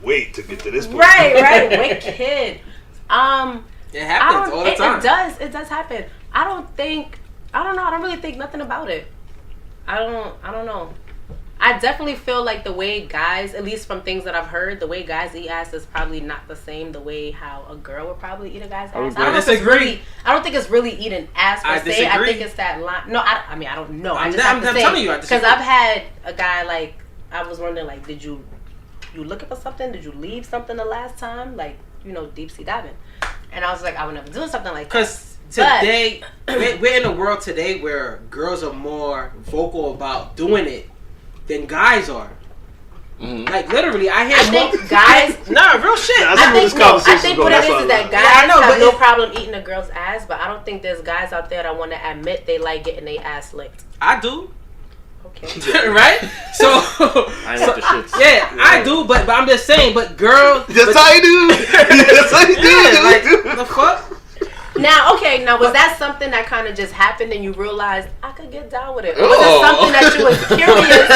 wait to get to this point. Right, wicked. It happens all the time. It does happen. I don't know. I don't really think nothing about it. I don't know. I definitely feel like the way guys, at least from things that I've heard, the way guys eat ass is probably not the same the way how a girl would probably eat a guy's ass. I disagree. I don't think it's really eating ass per se. I think it's that line. No, I mean, I don't know. I'm telling you, because I've had a guy like, I was wondering, like, did you looking for something? Did you leave something the last time? Like, you know, deep sea diving. And I was like, I would never do something like that. Because today, we're in a world today where girls are more vocal about doing it than guys are. Mm-hmm. Like, literally, I think guys... Nah, real shit. I think what it is that guys have no problem eating a girl's ass, but I don't think there's guys out there that want to admit they like getting their ass licked. I do. Okay. Right? So... I want the shits. Yeah, I do, but I'm just saying, but girls... That's how you do. That's how you do. Yeah, like, the fuck? Now, was that something that kind of just happened and you realized I could get down with it? Or was it something that you was curious?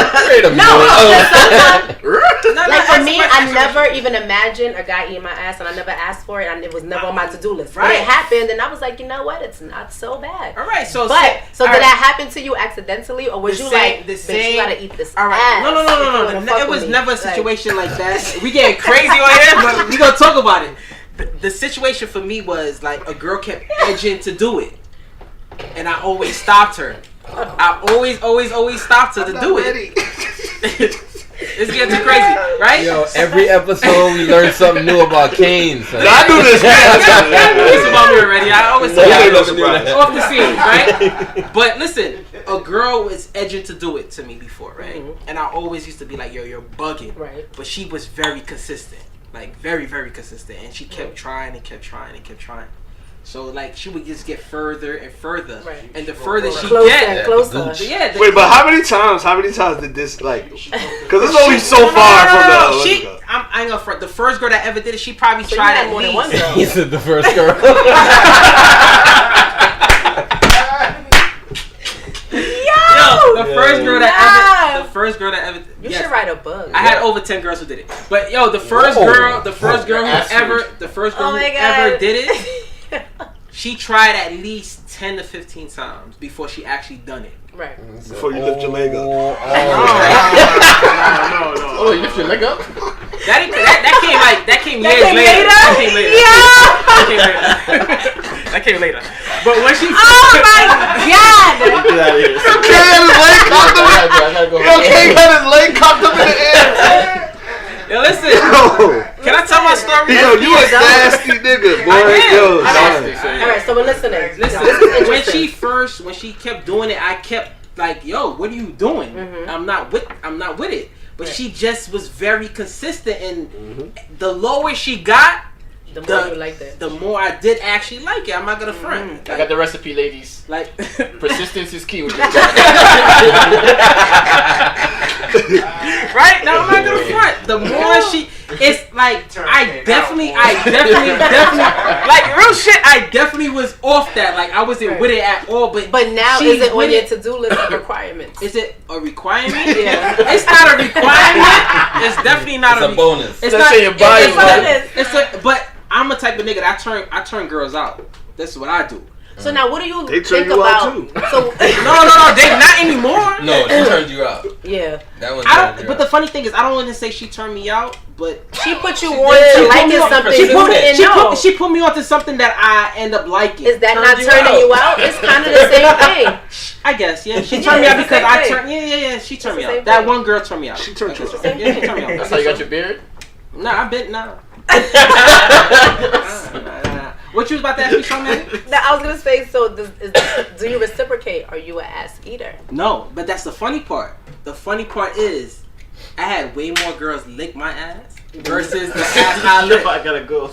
Like for me, I never even imagined a guy eating my ass, and I never asked for it, and it was never on my to-do list. Right. When it happened, and I was like, you know what? It's not so bad. All right, so did that happen to you accidentally, or was you like, bitch, you gotta eat this ass? No. It was never a situation like that. We getting crazy on here, but we gonna talk about it. The situation for me was like a girl kept edging to do it, and I always stopped her. I always stopped her to do it. It's getting too crazy, right? Yo, every episode we learn something new about Kane. So. I knew this. This about me already. I always say off the scene, right? But listen, a girl was edging to do it to me before, right? Mm-hmm. And I always used to be like, yo, you're bugging. Right. But she was very consistent. Like, very, very consistent. And she kept trying and kept trying and kept trying. So, like, she would just get further and further. Right. And the further she get... Closer. Yeah. Wait, but how many times did this, like... Because it's only so far from the... I ain't gonna front. The first girl that ever did it, she probably tried it more than one girl. He said the first girl. The first girl that ever. You should write a book. I had over 10 girls who did it, but yo, the first girl who ever did it, she tried at least 10 to 15 times before she actually done it. Right. Before you lift your leg up. No. Oh, you lift your leg up? That came years later. That came later. But when she... Oh my God! Can I tell my story? Yo, you a nasty nigga, boy. Yo, all right, so we're listening. Listen, when she kept doing it, I kept like, yo, what are you doing? Mm-hmm. I'm not with it. But she just was very consistent, and the lower she got, the more you liked it. The more I did actually like it. I'm not gonna front. Like, I got the recipe, ladies. Like persistence is key with this. Right? Now I'm not gonna front. The more it's like I definitely like real shit. I definitely was off that. Like I wasn't with it at all. But now is it on your to-do list of requirements? Is it a requirement? Yeah. It's not a requirement. It's definitely not a bonus. It's not your bio. But I'm a type of nigga that I turn girls out. That's what I do. So now, what do you they think turn you about? Out too. So no, they not anymore. No, she turned you out. Yeah. That one. But the funny thing is, I don't want to say she turned me out, but she put you on to liking something you didn't know. She put me onto something that I end up liking. Is that not turning you out? It's kind of the same thing. I guess, yeah. She turned me out because I turned. Yeah. She turned me out. That one girl turned me out. She turned you out. Yeah, she turned me out. That's how you got your beard? Nah, I've been nah. What you was about to ask me something? No, I was gonna say. So, do you reciprocate? Are you an ass eater? No, but that's the funny part. The funny part is, I had way more girls lick my ass versus the ass I lick. I gotta go.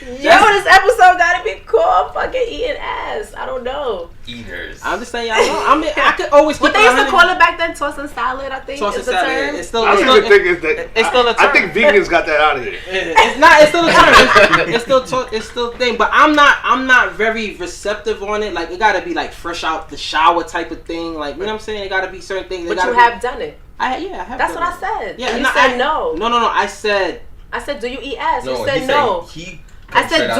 Yo, this episode gotta be called fucking eating ass. I don't know. Eaters. I'm just saying, I could always. What they used to call it back then, tossing salad. I think tossing is the salad. term. It's still. It's still a term. I think vegans got that out of here. It's not. It's still a term. It's still a thing. But I'm not very receptive on it. Like it gotta be like fresh out the shower type of thing. Like you know what I'm saying. It gotta be certain things. But you have done it. I have. That's done what it. I said. Yeah. You said no. No. I said. Do you eat ass? No, you said no. I said,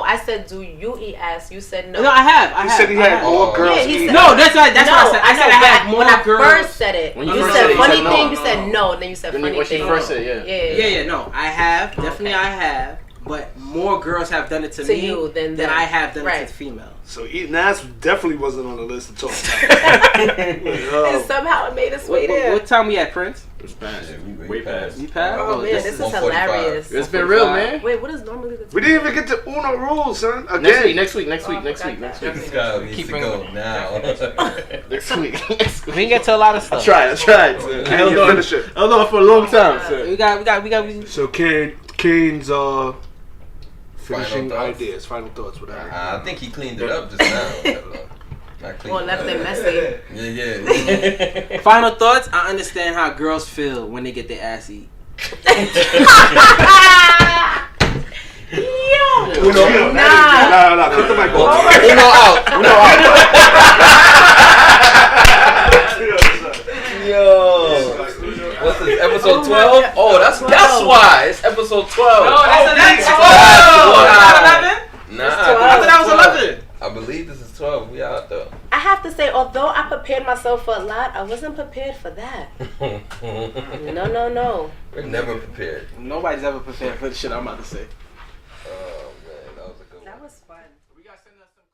I said, do you eat ass? You said no. No, I have. He said he had more girls. Yeah, no, that's what I said. I said I had more when I girls. first said it. When you first said said it, funny you said thing. no. You said no, and then you said funny when thing. she first said, Yeah. No, I have. Definitely I have. But more girls have done it to me you than I have done it to females. So eating ass definitely wasn't on the list to talk about. And somehow it made us way there. What time we at, Prince? It's past. Way past. You passed? Oh man, this is hilarious. It's been real, man. Wait, what is normally the time? We didn't even get to Uno rules, son. Again. Next week. This guy needs to go now. Next week. We can get to a lot of stuff. I tried. I held on for a long time, sir. We got. So Kane's finishing Final thoughts. ideas, final thoughts, whatever. I think he cleaned it up just now. Not clean. Well, left it messy. Yeah. Final thoughts. I understand how girls feel when they get their ass eat. Uno, nah. Put the mic on. Uno out. Yo. What's this? Episode 12? Oh, that's why. It's episode 12. No, that's 12. Wow. 11? Nah, I thought that was 11. I believe this is 12. We out though. I have to say, although I prepared myself for a lot, I wasn't prepared for that. No. We're never prepared. Nobody's ever prepared for the shit I'm about to say. Oh man, that was a good one. That was fun. We got to send us some.